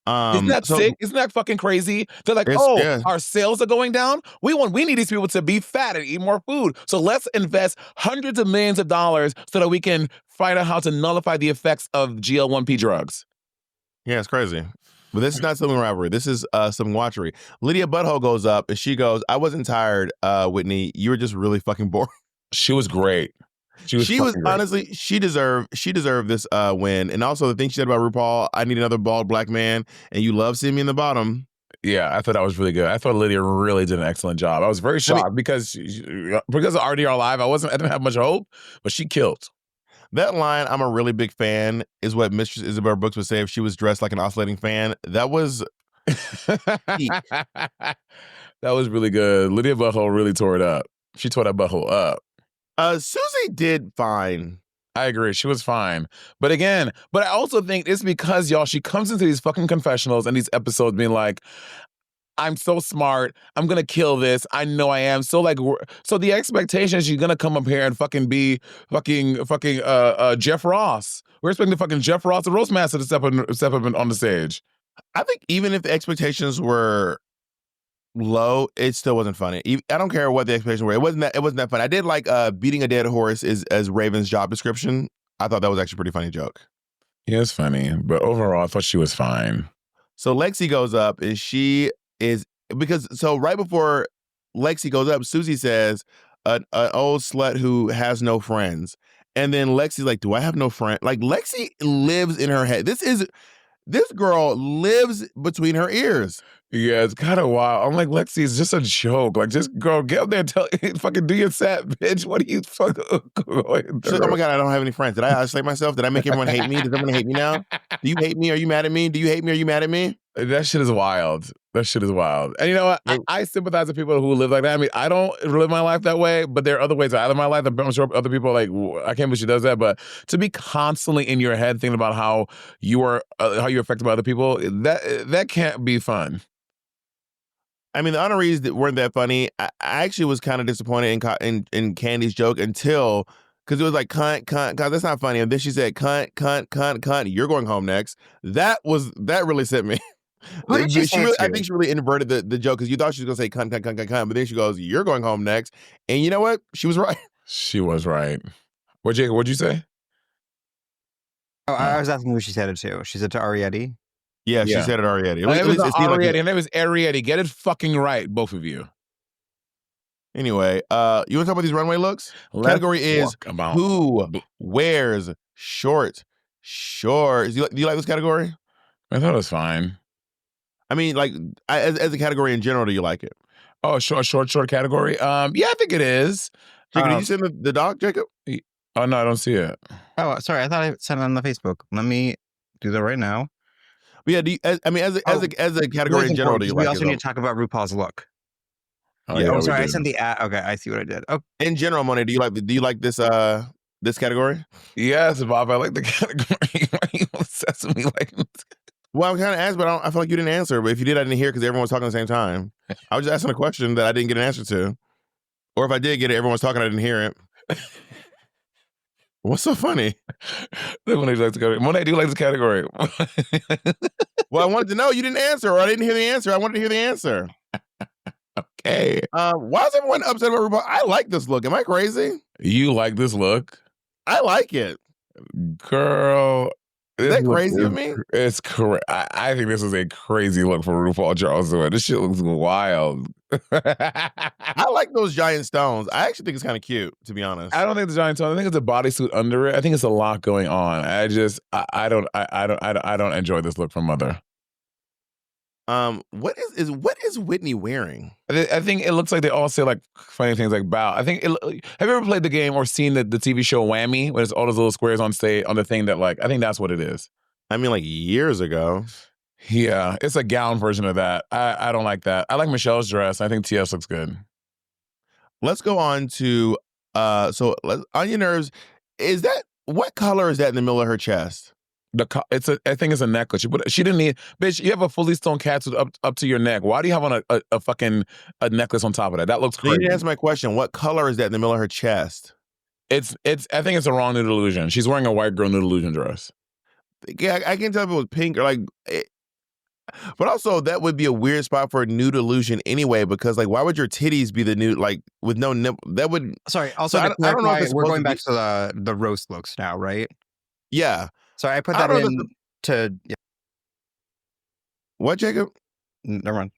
Isn't that sick? Isn't that fucking crazy? They're like, our sales are going down. We need these people to be fat and eat more food. So let's invest hundreds of millions of dollars so that we can find out how to nullify the effects of GL1P drugs. Yeah, it's crazy. But this is not Sibling Rivalry. This is Sibling Watchery. Lydia Butthole goes up and she goes, "I wasn't tired, Whitney. You were just really fucking boring." She was great. She was honestly, she deserved this win. And also the thing she said about RuPaul, "I need another bald black man, and you love seeing me in the bottom." Yeah, I thought that was really good. I thought Lydia really did an excellent job. I was very shocked because of RDR Live, I didn't have much hope, but she killed. That line, "I'm a really big fan," is what Mistress Isabel Brooks would say if she was dressed like an oscillating fan. That was that was really good. Lydia Butthole really tore it up. She tore that butthole up. Susie did fine. I agree. She was fine. But I also think it's because, y'all, she comes into these fucking confessionals and these episodes being like, "I'm so smart. I'm going to kill this. I know I am." So the expectation is she's going to come up here and fucking be fucking Jeff Ross. We're expecting fucking Jeff Ross, the roast master, to step up on the stage. I think even if the expectations were low, it still wasn't funny. I don't care what the expectations were. It wasn't that funny. I did like beating a dead horse as Raven's job description. I thought that was actually a pretty funny joke. Yeah, it's funny, but overall, I thought she was fine. So Lexi goes up, and right before Lexi goes up, Susie says, an old slut who has no friends. And then Lexi's like, "Do I have no friend?" Like, Lexi lives in her head. This girl lives between her ears. Yeah, it's kind of wild. I'm like, Lexi, it's just a joke. Like, just go get up there and fucking do your set, bitch. What are you fucking going through? Oh my God, I don't have any friends. Did I isolate myself? Did I make everyone hate me? Does everyone hate me now? Do you hate me? Are you mad at me? Do you hate me? Are you mad at me? That shit is wild. And you know what? I sympathize with people who live like that. I mean, I don't live my life that way, but there are other ways I live my life. I'm sure other people are like, "I can't believe she does that." But to be constantly in your head thinking about how you're affected by other people, that can't be fun. I mean, the honorees that weren't that funny. I actually was kind of disappointed in Candy's joke until, because it was like, "Cunt, cunt, cunt." That's not funny. And then she said, "Cunt, cunt, cunt, cunt. You're going home next." That really sent me. I think she really inverted the joke, because you thought she was going to say "cunt, cunt, cunt, cunt, cunt," but then she goes, "You're going home next." And you know what? She was right. She was right. What'd you say? Oh, I was asking who she said it to. She said to Arietti. Yeah, she said it Arietti. Her name is Arietti. Get it fucking right, both of you. Anyway, you want to talk about these runway looks? Category is who wears short shorts. Do you like this category? I thought it was fine. I mean, like, as a category in general, do you like it? Oh, short category? Yeah, I think it is. Jacob, did you send the doc, Jacob? Oh, no, I don't see it. Oh, sorry. I thought I sent it on the Facebook. Let me do that right now. But yeah, as a category in general, do you like it? We also need to talk about RuPaul's look. Oh, sorry. I sent the ad. Okay, I see what I did. Oh, in general, Monét, do you like this category? Yes, Bob. I like the category. Why are you obsessed with me like this? Well, I'm kind of asked, but I feel like you didn't answer. But if you did, I didn't hear because everyone was talking at the same time. I was just asking a question that I didn't get an answer to. Or if I did get it, everyone was talking, I didn't hear it. What's so funny? Monét likes the category. Monét, do you like this category? Well, I wanted to know. You didn't answer, or I didn't hear the answer. I wanted to hear the answer. Okay. Why is everyone upset about RuPaul? I like this look. Am I crazy? You like this look? I like it. Girl. Is that crazy of me? It's correct. I think this is a crazy look for RuPaul Charles. This shit looks wild. I like those giant stones. I actually think it's kind of cute, to be honest. I don't think it's a giant stone. I think it's a bodysuit under it. I think it's a lot going on. I don't enjoy this look from Mother. What is Whitney wearing? I think it looks like they all say like funny things like bow. I think have you ever played the game or seen the TV show Whammy, when it's all those little squares on stage on the thing that like I think that's what it is. I mean, like years ago. Yeah, it's a gown version of that. I don't like that. I like Michelle's dress. I think TS looks good. Let's go on to on your nerves. What color is that in the middle of her chest? I think it's a necklace. She didn't need, bitch. You have a fully stoned catsuit up to your neck. Why do you have on a fucking necklace on top of that? That looks crazy. You didn't answer my question. What color is that in the middle of her chest? I think it's a wrong nude illusion. She's wearing a white girl nude illusion dress. Yeah, I can't tell if it was pink or like. But also, that would be a weird spot for a nude illusion anyway, because like, why would your titties be the nude, like with no nipple? That would. Sorry. Also, so I don't know if we're going back to the roast looks now, right? Yeah. Sorry, I put that in to. Yeah. What, Jacob? Never mind.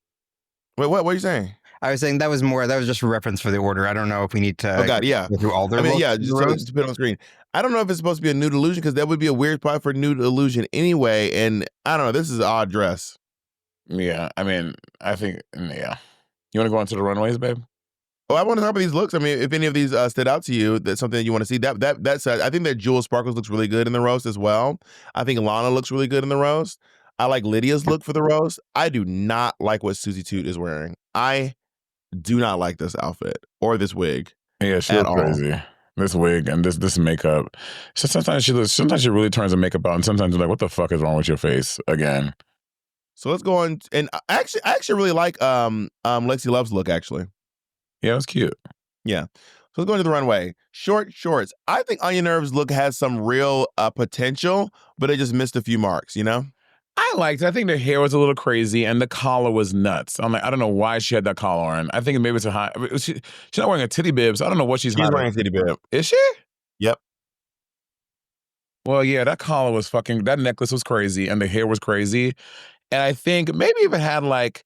Wait, what are you saying? I was saying that was just a reference for the order. I don't know if we need to. Oh God, yeah. Go through all their. Just put it on screen. I don't know if it's supposed to be a nude illusion because that would be a weird spot for nude illusion anyway. And I don't know. This is an odd dress. Yeah, I mean, I think yeah. You want to go on to the runways, babe? Oh, I want to talk about these looks. I mean, if any of these stood out to you, that's something that you want to see. That said, I think that Jules Sparkles looks really good in the roast as well. I think Lana looks really good in the roast. I like Lydia's look for the roast. I do not like what Susie Toot is wearing. I do not like this outfit or this wig. Yeah, she looks crazy. This wig and this makeup. So sometimes she really turns the makeup out, and sometimes you're like, what the fuck is wrong with your face again? So let's go on. And I actually really like Lexi Love's look, actually. Yeah, it was cute. Yeah. So let's go into the runway. Short shorts. I think On Your Nerves look has some real potential, but it just missed a few marks, you know? I liked it. I think the hair was a little crazy and the collar was nuts. I'm like, I don't know why she had that collar on. I think maybe it's a high. She's not wearing a titty bib, so I don't know what she's wearing a titty bib. Is she? Yep. Well, yeah, that collar was fucking, that necklace was crazy and the hair was crazy. And I think maybe if it had like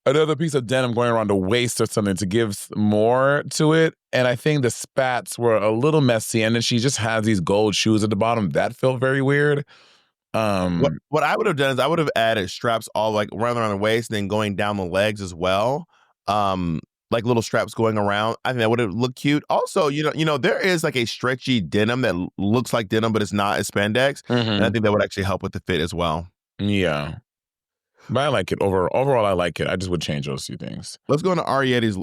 another piece of denim going around the waist or something to give more to it. And I think the spats were a little messy. And then she just has these gold shoes at the bottom. That felt very weird. What I would have done is I would have added straps all like around the waist and then going down the legs as well. Like little straps going around. I think that would have looked cute. Also, you know, there is like a stretchy denim that looks like denim, but it's not. It's spandex. And I think that would actually help with the fit as well. Yeah. But I like it. Overall, I like it. I just would change those few things. Let's go into Arietti's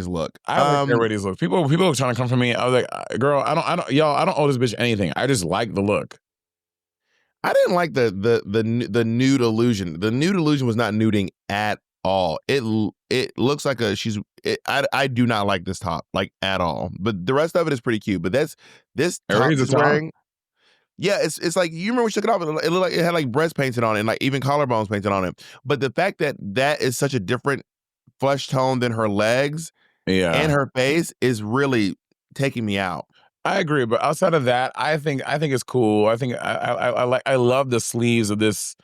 look. I like Arietti's look. People are trying to come for me. I was like, girl, I don't owe this bitch anything. I just like the look. I didn't like the nude illusion. The nude illusion was not nuding at all. It looks like I do not like this top like at all. But the rest of it is pretty cute. But this top is wearing. Yeah, it's like, you remember we took it off, it looked like it had like breast painted on it and like even collarbones painted on it. But the fact that is such a different flesh tone than her legs and her face is really taking me out. I agree, but outside of that, I think it's cool. I think I love the sleeves of this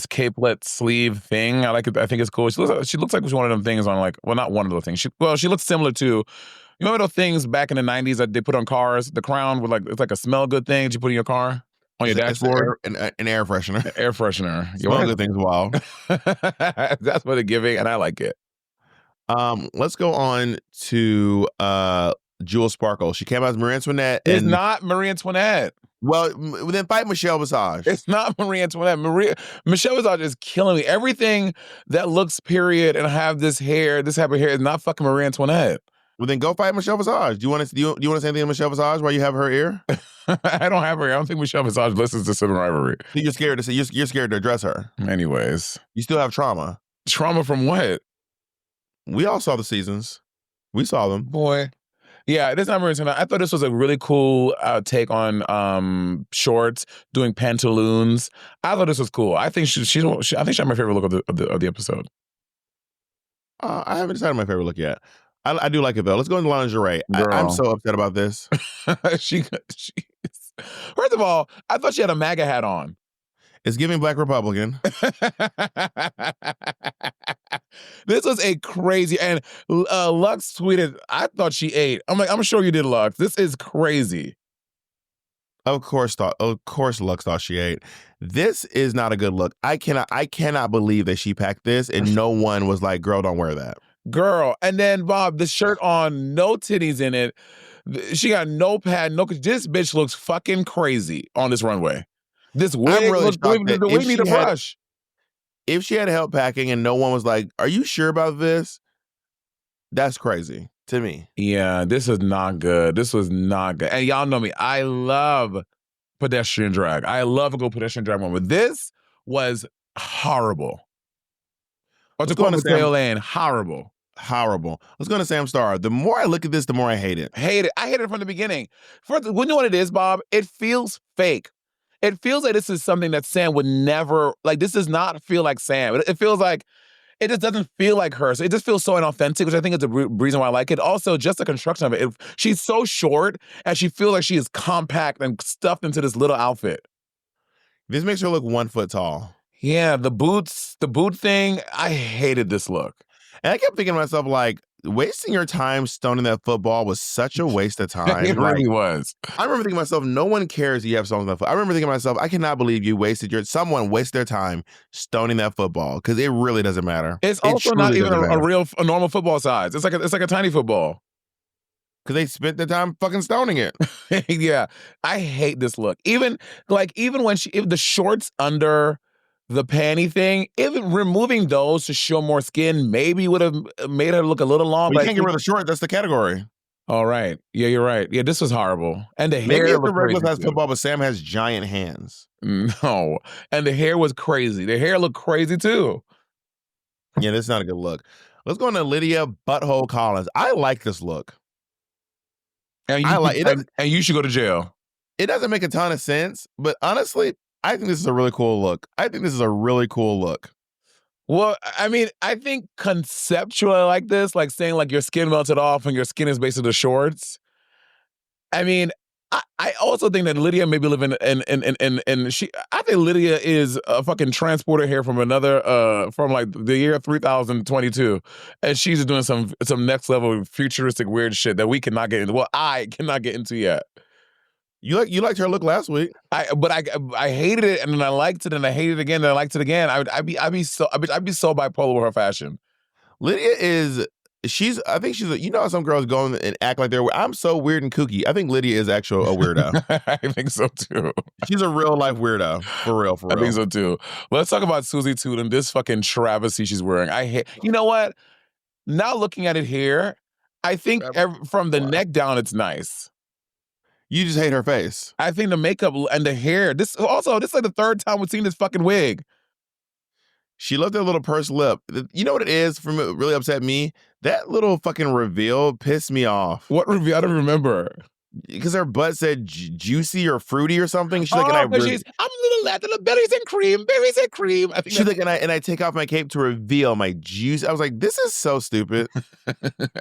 capelet sleeve thing. I like it. I think it's cool. She looks like one of them things on like, well, not one of those things. She looks similar to, you remember those things back in the 90s that they put on cars? The crown with like, it's like a smell good thing that you put in your car on your dashboard. An air freshener. Air freshener. Smell good things. Wow. That's what they're giving, and I like it. Let's go on to Jules Sparkle. She came out as Marie Antoinette. It's not Marie Antoinette. Well, then fight Michelle Visage. It's not Marie Antoinette. Michelle Visage is killing me. Everything that looks period and have this type of hair is not fucking Marie Antoinette. Well, then go fight Michelle Visage. Do you want to say anything to Michelle Visage while you have her ear? I don't have her ear. I don't think Michelle Visage listens to Civil Rivalry. You're scared to say you're scared to address her. Anyways, you still have trauma. Trauma from what? We all saw the seasons. We saw them. Boy. Yeah, it is not Marie Antoinette. I thought this was a really cool take on shorts, doing pantaloons. I thought this was cool. I think she's my favorite look of the episode. I haven't decided my favorite look yet. I do like it though. Let's go into lingerie. I'm Girl. so upset about this. She's first of all, I thought she had a MAGA hat on. It's giving Black Republican. This was a crazy, and Lux tweeted, I thought she ate. I'm like, I'm sure you did, Lux. This is crazy. Of course, Lux thought she ate. This is not a good look. I cannot believe that she packed this and no one was like, girl, don't wear that. Girl. And then Bob, the shirt on, no titties in it. She got no pad, no. This bitch looks fucking crazy on this runway. This wig, the wig need a brush. If she had help packing and no one was like, are you sure about this? That's crazy to me. Yeah, this is not good. This was not good. And y'all know me. I love pedestrian drag. I love a good pedestrian drag moment. This was horrible. Or to quote Mateo Lane, horrible. Horrible. Let's go to Sam Star. The more I look at this, the more I hate it. Hate it. I hate it from the beginning. First, you know what it is, Bob? It feels fake. It feels like this is something that Sam would never, like, this does not feel like Sam. It feels like, it just doesn't feel like her. So it just feels so inauthentic, which I think is the reason why I like it. Also, just the construction of it. She's so short, and she feels like she is compact and stuffed into this little outfit. This makes her look 1 foot tall. Yeah, the boot thing, I hated this look. And I kept thinking to myself, like, wasting your time stoning that football was such a waste of time. It really was. I remember thinking to myself, no one cares you have stolen that football. I remember thinking to myself, I cannot believe you someone wasted their time stoning that football, because it really doesn't matter. It's also not even a normal football size. It's like a tiny football. Because they spent their time fucking stoning it. Yeah, I hate this look. Even when if the shorts under the panty thing, even removing those to show more skin maybe would have made her look a little long. But you can't get rid of the short. That's the category. All right. Yeah, you're right. Yeah, this was horrible. And the hair. Maybe it's the regular size football, but Sam has giant hands. No. And the hair was crazy. The hair looked crazy too. Yeah, this is not a good look. Let's go into Lydia Butthole Collins. I like this look. And you should go to jail. It doesn't make a ton of sense, but honestly, I think this is a really cool look. Well, I mean, I think conceptually like this, like saying like your skin melted off and your skin is basically the shorts. I mean, I also think that Lydia maybe live in I think Lydia is a fucking transporter here from from like the year 3022. And she's doing some next level futuristic weird shit that we cannot get into. Well, I cannot get into yet. You liked her look last week. I hated it, and then I liked it, and I hated it again, and I liked it again. I'd be so bipolar with her fashion. Lydia I think she's you know how some girls go and act like they're I'm so weird and kooky. I think Lydia is actually a weirdo. I think so too. She's a real life weirdo. For real. I think so too. Let's talk about Susie Toot and this fucking travesty she's wearing. You know what? Now looking at it here, I think from the neck down, it's nice. You just hate her face. I think the makeup and the hair. This is like the third time we've seen this fucking wig. She loved that little pursed lip. You know what it is from it really upset me? That little fucking reveal pissed me off. What reveal? I don't remember. Because her butt said juicy or fruity or something. She's like, I'm a little lad, little berries and cream. I think she's like, and I take off my cape to reveal my juice. I was like, this is so stupid.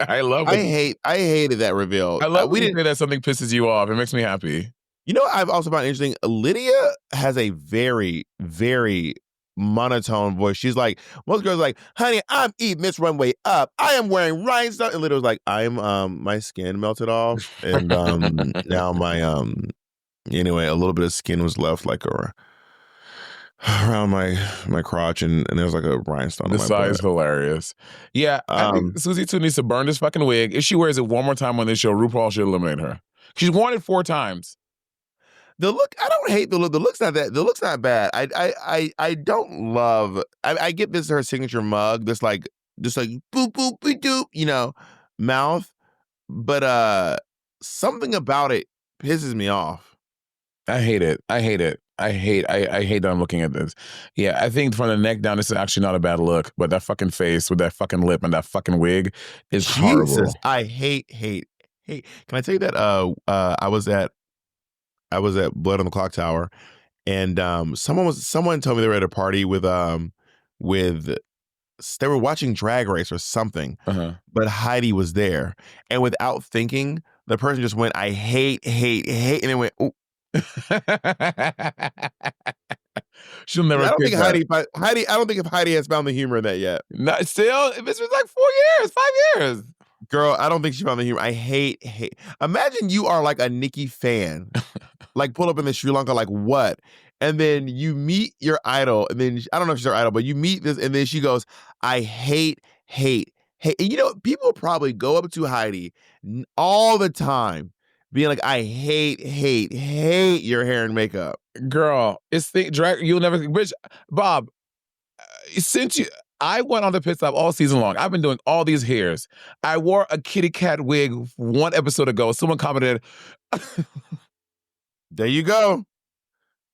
I love it. I hated that reveal. I love when you say that something pisses you off. It makes me happy. You know what I've also found interesting? Lydia has a very, very monotone voice. She's like, most girls are like, honey, I'm eating this runway up. I am wearing rhinestones. And Lydia was like, I'm my skin melted off. And now my anyway, a little bit of skin was left like around my crotch, and there's like a rhinestone. This side is hilarious. Yeah, I think Susie too needs to burn this fucking wig. If she wears it one more time on this show, RuPaul should eliminate her. She's worn it 4 times. The look, I don't hate the look. The look's not bad. I don't love. I get this her signature mug. This like just like boop boop boop doop, you know, mouth. But something about it pisses me off. I hate it. I hate that I'm looking at this. Yeah, I think from the neck down, this is actually not a bad look. But that fucking face with that fucking lip and that fucking wig is horrible. I hate. Can I tell you that I was at Blood on the Clock Tower, and someone told me they were at a party with they were watching Drag Race or something, but Heidi was there. And without thinking, the person just went, I hate, and then went, ooh. She'll never. I don't think Heidi. I don't think if Heidi has found the humor in that yet. Not still. This was like 4 years, 5 years. Girl, I don't think she found the humor. I hate. Imagine you are like a Nikki fan, like pull up in the Sri Lanka, like what? And then you meet your idol, and then I don't know if she's her idol, but you meet this, and then she goes, I hate. And you know, people probably go up to Heidi all the time, being like, I hate your hair and makeup. Girl, it's the drag. You'll never, bitch. Bob, since I went on the pit stop all season long. I've been doing all these hairs. I wore a kitty cat wig 1 episode ago. Someone commented. There you go.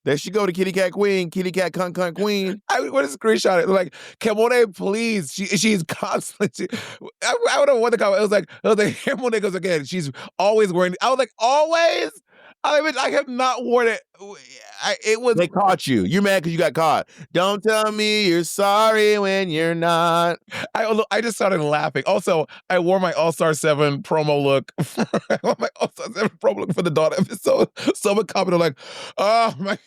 There she go, the kitty cat queen, kitty cat cunt queen. I want to screenshot it. Like, Monét, please. She's constantly. I don't know what the comment. It was like, here Monét goes again. She's always wearing. I was like, always. I have not worn it. It was. They caught you. You're mad because you got caught. Don't tell me you're sorry when you're not. I just started laughing. Also, I wore my All-Star 7 promo look. I wore my All-Star 7 promo look for the Dawn episode. Someone commented like, "Oh my."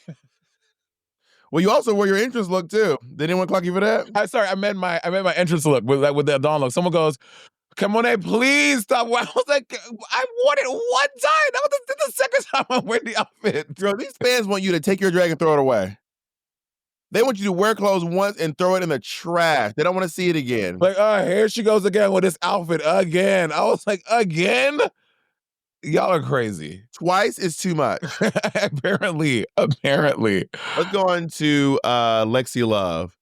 Well, you also wore your entrance look too. Did anyone clock you for that? I meant my entrance look with the Dawn look. Someone goes, "Come on, please stop." I was like, I wore it 1 time. That was the second time I wore the outfit. Girl, these fans want you to take your drag and throw it away. They want you to wear clothes once and throw it in the trash. They don't want to see it again. Like, here she goes again with this outfit again. I was like, again? Y'all are crazy. Twice is too much. Apparently. Let's go on to Lexi Love.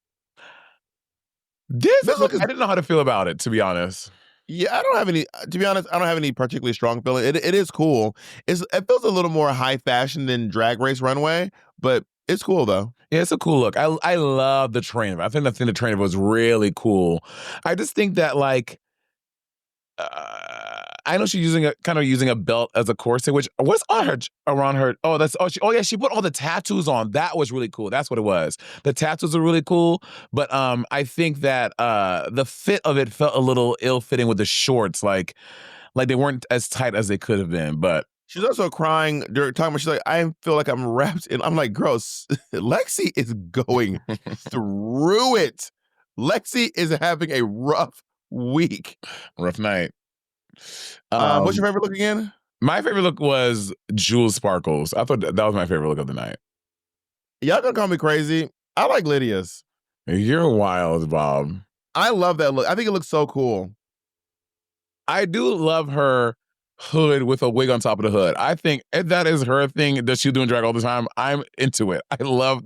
This look, I didn't know how to feel about it, to be honest. Yeah, I don't have any, to be honest, I don't have any particularly strong feeling. It is cool. It feels a little more high fashion than Drag Race Runway, but it's cool though. Yeah, it's a cool look. I love the train. I think the train was really cool. I just think that like, I know she's using a belt as a corset, which what's on her around her? She put all the tattoos on. That was really cool. That's what it was. The tattoos are really cool, but I think that the fit of it felt a little ill-fitting with the shorts, like they weren't as tight as they could have been. But she's also crying during time when she's like, I feel like I'm wrapped in. I'm like, gross. Lexi is going through it. Lexi is having a rough week. Rough night. What's your favorite look again? My favorite look was Jules Sparkles. I thought that was my favorite look of the night. Y'all gonna call me crazy. I like Lydia's. You're wild, Bob. I love that look. I think it looks so cool. I do love her hood with a wig on top of the hood. I think that is her thing that she's doing drag all the time. I'm into it. I love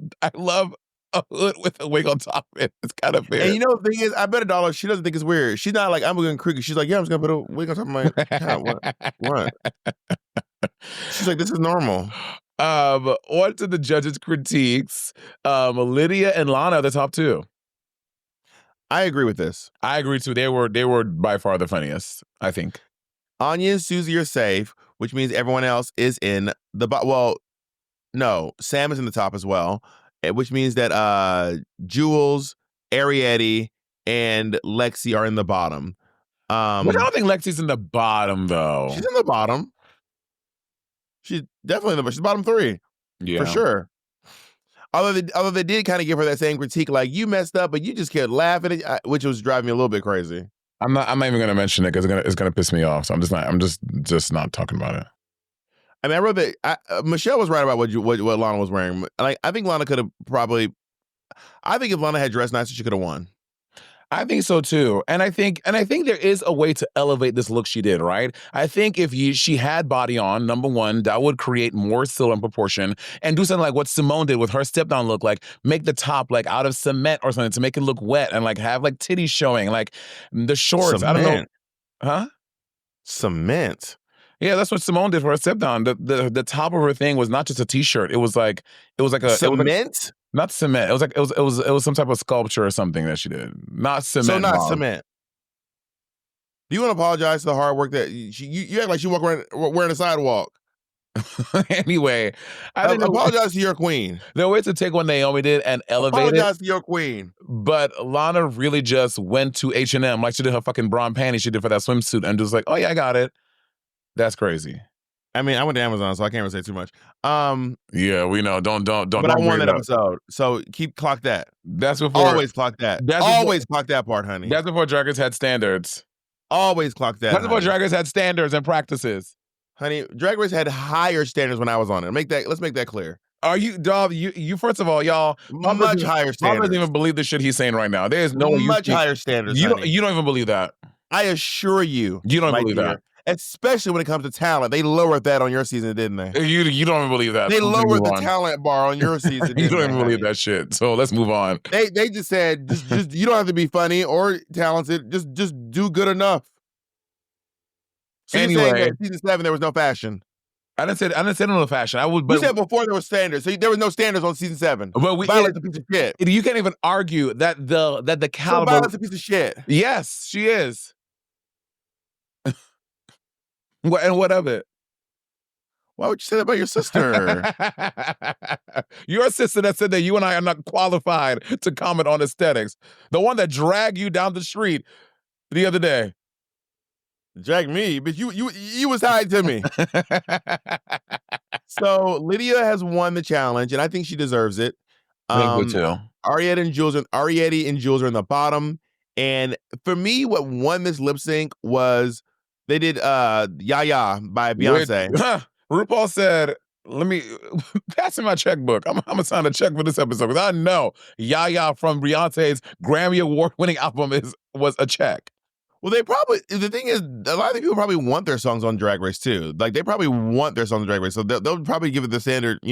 a hood with a wig on top of it. It's kind of weird. And you know the thing is, I bet $1 she doesn't think it's weird. She's not like, I'm going creaky. She's like, yeah, I'm just gonna put a wig on top of my head. What? She's like, this is normal. On to the judges' critiques. Lydia and Lana are the top 2. I agree with this. I agree too. They were by far the funniest, I think. Anya and Susie are safe, which means everyone else is in the well, no, Sam is in the top as well. Which means that Jules, Arietti, and Lexi are in the bottom. But I don't think Lexi's in the bottom, though. She's in the bottom. She's definitely in the bottom. She's bottom 3. Yeah. For sure. Although they did kind of give her that same critique, like, you messed up, but you just kept laughing, which was driving me a little bit crazy. I'm not even going to mention it because it's going to piss me off. So I'm just not talking about it. I mean, I wrote that Michelle was right about what Lana was wearing. Like, I think Lana could have I think if Lana had dressed nicer, she could have won. I think so too, and I think there is a way to elevate this look she did. Right? I think if she had body on, number one, that would create more silhouette proportion, and do something like what Simone did with her step down look, like make the top like out of cement or something to make it look wet, and like have like titties showing, like the shorts. Cement. I don't know, huh? Cement. Yeah, that's what Simone did for her step down. The top of her thing was not just a t-shirt. It was like a cement. Not cement. It was some type of sculpture or something that she did. Not cement. So not cement. Do you want to apologize for the hard work that you act like she walked around wearing a sidewalk? Anyway, I apologize to your queen. There was a take what Naomi did and elevate apologize to your queen. But Lana really just went to H&M like she did her fucking bra and panties she did for that swimsuit and just like, oh yeah, I got it. That's crazy. I mean, I went to Amazon, so I can't really say too much. Yeah, we know. Don't. But I won that episode, so clock that. That's before. Always clock that. Always clock that part, honey. That's before Drag Race had standards. Always clock that. That's before Drag Race had standards and practices. Honey, Drag Race had higher standards when I was on it. Let's make that clear. Are you, dog? You first of all, y'all, much higher standards. Bob doesn't even believe the shit he's saying right now. There's no much higher standards. You don't even believe that. I assure you, you don't believe that. Especially when it comes to talent, they lowered that on your season, didn't they? You don't even believe that. They lowered the talent bar on your season. You don't even believe that shit. So let's move on. They just said, just you don't have to be funny or talented. Just do good enough. So anyway, you're saying that season 7 there was no fashion. I didn't say no fashion. You said before there was standards, so there was no standards on season 7. But Violet's a piece of shit. You can't even argue that the caliber. So Violet's a piece of shit. Yes, she is. And what of it? Why would you say that about your sister? Your sister that said that you and I are not qualified to comment on aesthetics. The one that dragged you down the street the other day. Drag me, but you was high to me. So Lydia has won the challenge, and I think she deserves it. I think so too. Arietti and Jules are in the bottom. And for me, what won this lip sync was they did Ya by Beyonce. RuPaul said, let me pass me my checkbook. I'm gonna sign a check for this episode because I know Ya from Beyonce's Grammy Award-winning album was a check. Well, the thing is, a lot of people probably want their songs on Drag Race too. Like, they probably want their songs on Drag Race. So they'll probably give it the standard, Do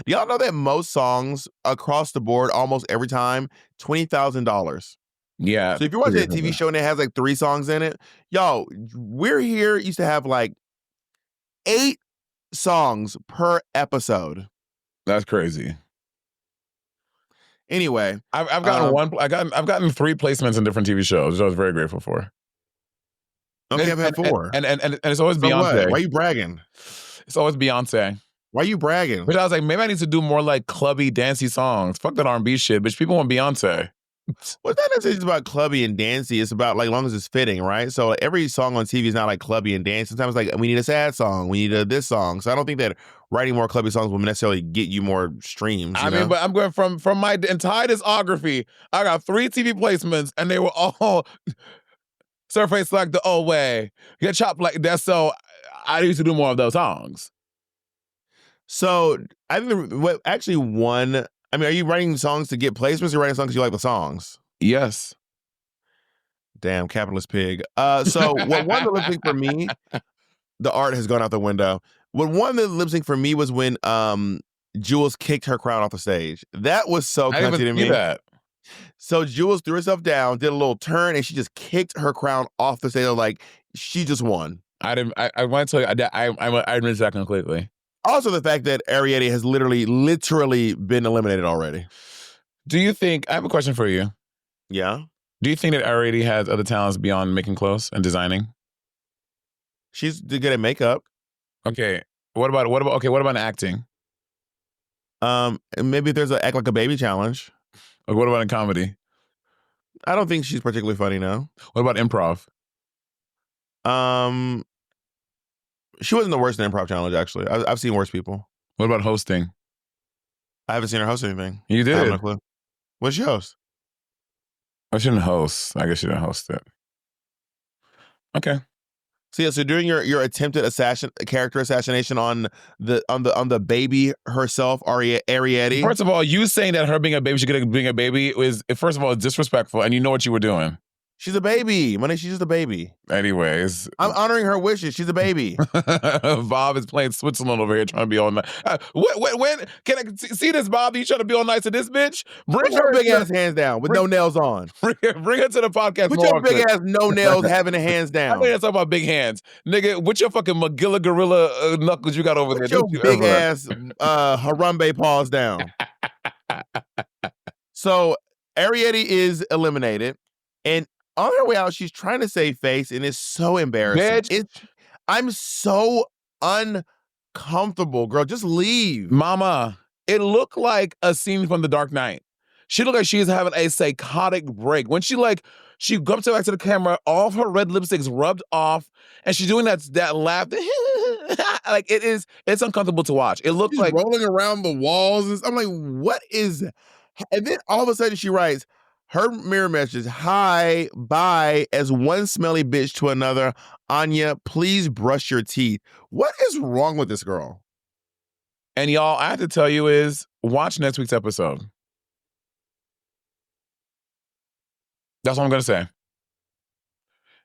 y'all know that most songs across the board, almost every time, $20,000? Yeah. So if you're watching a TV show and it has like 3 songs in it, yo, We're Here used to have like 8 songs per episode. That's crazy. Anyway, I've gotten 3 placements in different TV shows, which I was very grateful for. Okay, I've had 4. And it's always Beyonce. What? Why are you bragging? It's always Beyonce. Why are you bragging? But I was like, maybe I need to do more like clubby, dancey songs. Fuck that R&B shit, bitch. People want Beyonce. Well, it's not necessarily just about clubby and dancey. It's about like long as it's fitting, right? So every song on TV is not like clubby and dancey. Sometimes like we need a sad song, we need this song. So I don't think that writing more clubby songs will necessarily get you more streams. I mean, but I'm going from my entire discography. I got 3 TV placements, and they were all surface like the old way, get chopped like that. So I used to do more of those songs. So I think what actually won. I mean, are you writing songs to get placements or writing songs because you like the songs? Yes. Damn, capitalist pig. So what won the lip sync for me, the art has gone out the window. What won the lip sync for me was when Jules kicked her crown off the stage. That was so cunty to me. That. So Jules threw herself down, did a little turn, and she just kicked her crown off the stage. Like, she just won. I want to tell you, I admit that completely. Also, the fact that Arietti has literally been eliminated already. Do you think, I have a question for you. Yeah? Do you think that Arietti has other talents beyond making clothes and designing? She's good at makeup. Okay. What about acting? Maybe if there's an act like a baby challenge. Like, what about in comedy? I don't think she's particularly funny now. What about improv? She wasn't the worst in improv challenge, actually. I've seen worse people. What about hosting? I haven't seen her host anything. You did? I have no clue. What's she host? I shouldn't host. I guess she didn't host it. Okay. So during your attempted character assassination on the baby herself, Arietti. First of all, you saying that her being a baby, she could being a baby is, first of all, disrespectful, and you know what you were doing. She's a baby. Monét, she's just a baby. Anyways. I'm honoring her wishes. She's a baby. Bob is playing Switzerland over here trying to be all nice. When can I see this, Bob? You trying to be all nice to this bitch? Put your big ass hands down with no nails on. Bring her to the podcast. Put your big ass no nails having the hands down. I think that's talking about big hands. Nigga, with your fucking Magilla Gorilla knuckles you got over there. Put your big ass Harambe paws down. So Arietti is eliminated. And on her way out, she's trying to save face, and it's so embarrassing. I'm so uncomfortable, girl. Just leave. Mama, it looked like a scene from The Dark Knight. She looked like she's having a psychotic break. When she comes back to the camera, all of her red lipstick's rubbed off, and she's doing that laugh. Like it's uncomfortable to watch. It looked She's like rolling around the walls. I'm like, what is that? And then all of a sudden she writes her mirror message, hi, bye, as one smelly bitch to another. Anya, please brush your teeth. What is wrong with this girl? And y'all, I have to tell you is watch next week's episode. That's what I'm going to say.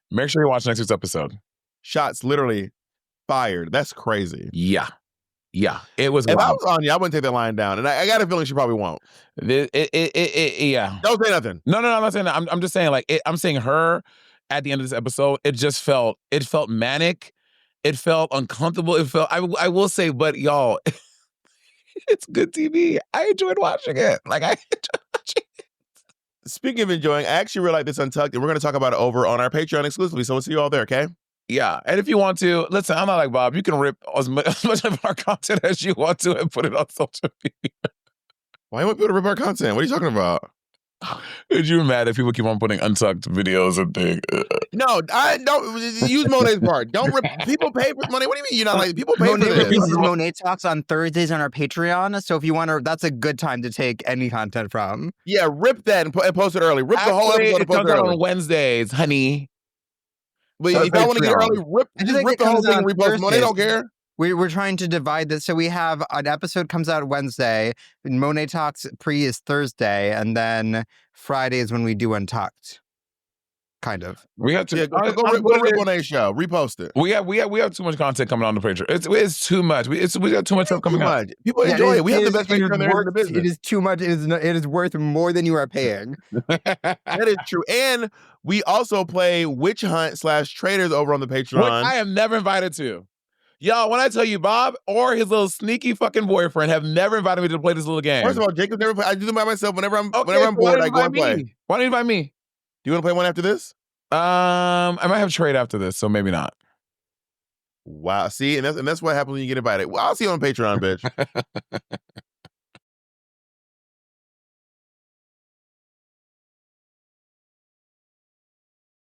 Make sure you watch next week's episode. Shots literally fired. That's crazy. Yeah. It was If wild. I was Anya, I wouldn't take that line down. And I got a feeling she probably won't. Yeah. Don't say nothing. No, I'm not saying that. I'm just saying I'm saying her at the end of this episode, it felt manic. It felt uncomfortable. It felt, I will say, but y'all, it's good TV. I enjoyed watching it. I enjoyed watching it. Speaking of enjoying, I actually really like this Untucked, and we're going to talk about it over on our Patreon exclusively. So we'll see you all there, okay? Yeah, and if you want to, listen, I'm not like Bob. You can rip as much of our content as you want to and put it on social media. Why would people rip our content? What are you talking about? Are you mad if people keep on putting Untucked videos and things? No, I don't use Monet's part. Don't rip. People pay for money. What do you mean you're not like people pay for this? Releases Monét Talks on Thursdays on our Patreon. So if you want to, that's a good time to take any content from. Yeah, rip that and post it early. Rip the whole episode and post it early. On Wednesdays, honey. But if I want to get early, rip the whole thing and repost. Monét don't care. We're trying to divide this. So we have an episode comes out Wednesday. Monét Talks pre is Thursday. And then Friday is when we do Untucked. Kind of. We have to go rip Monet's show. Repost it. We have too much content coming on the Patreon. It's too much. We got too much stuff coming out. People enjoy it. We have the best Patreon there in the business. It is too much. It is worth more than you are paying. That is true. And we also play Witch Hunt / Traders over on the Patreon. Which I am never invited to. Y'all, when I tell you, Bob or his little sneaky fucking boyfriend have never invited me to play this little game. First of all, Jacob never play. I do them by myself. Whenever I'm bored, I go and play. Why don't you invite me? Do you want to play one after this? I might have trade after this, so maybe not. Wow. See, and that's what happens when you get invited. Well, I'll see you on Patreon, bitch.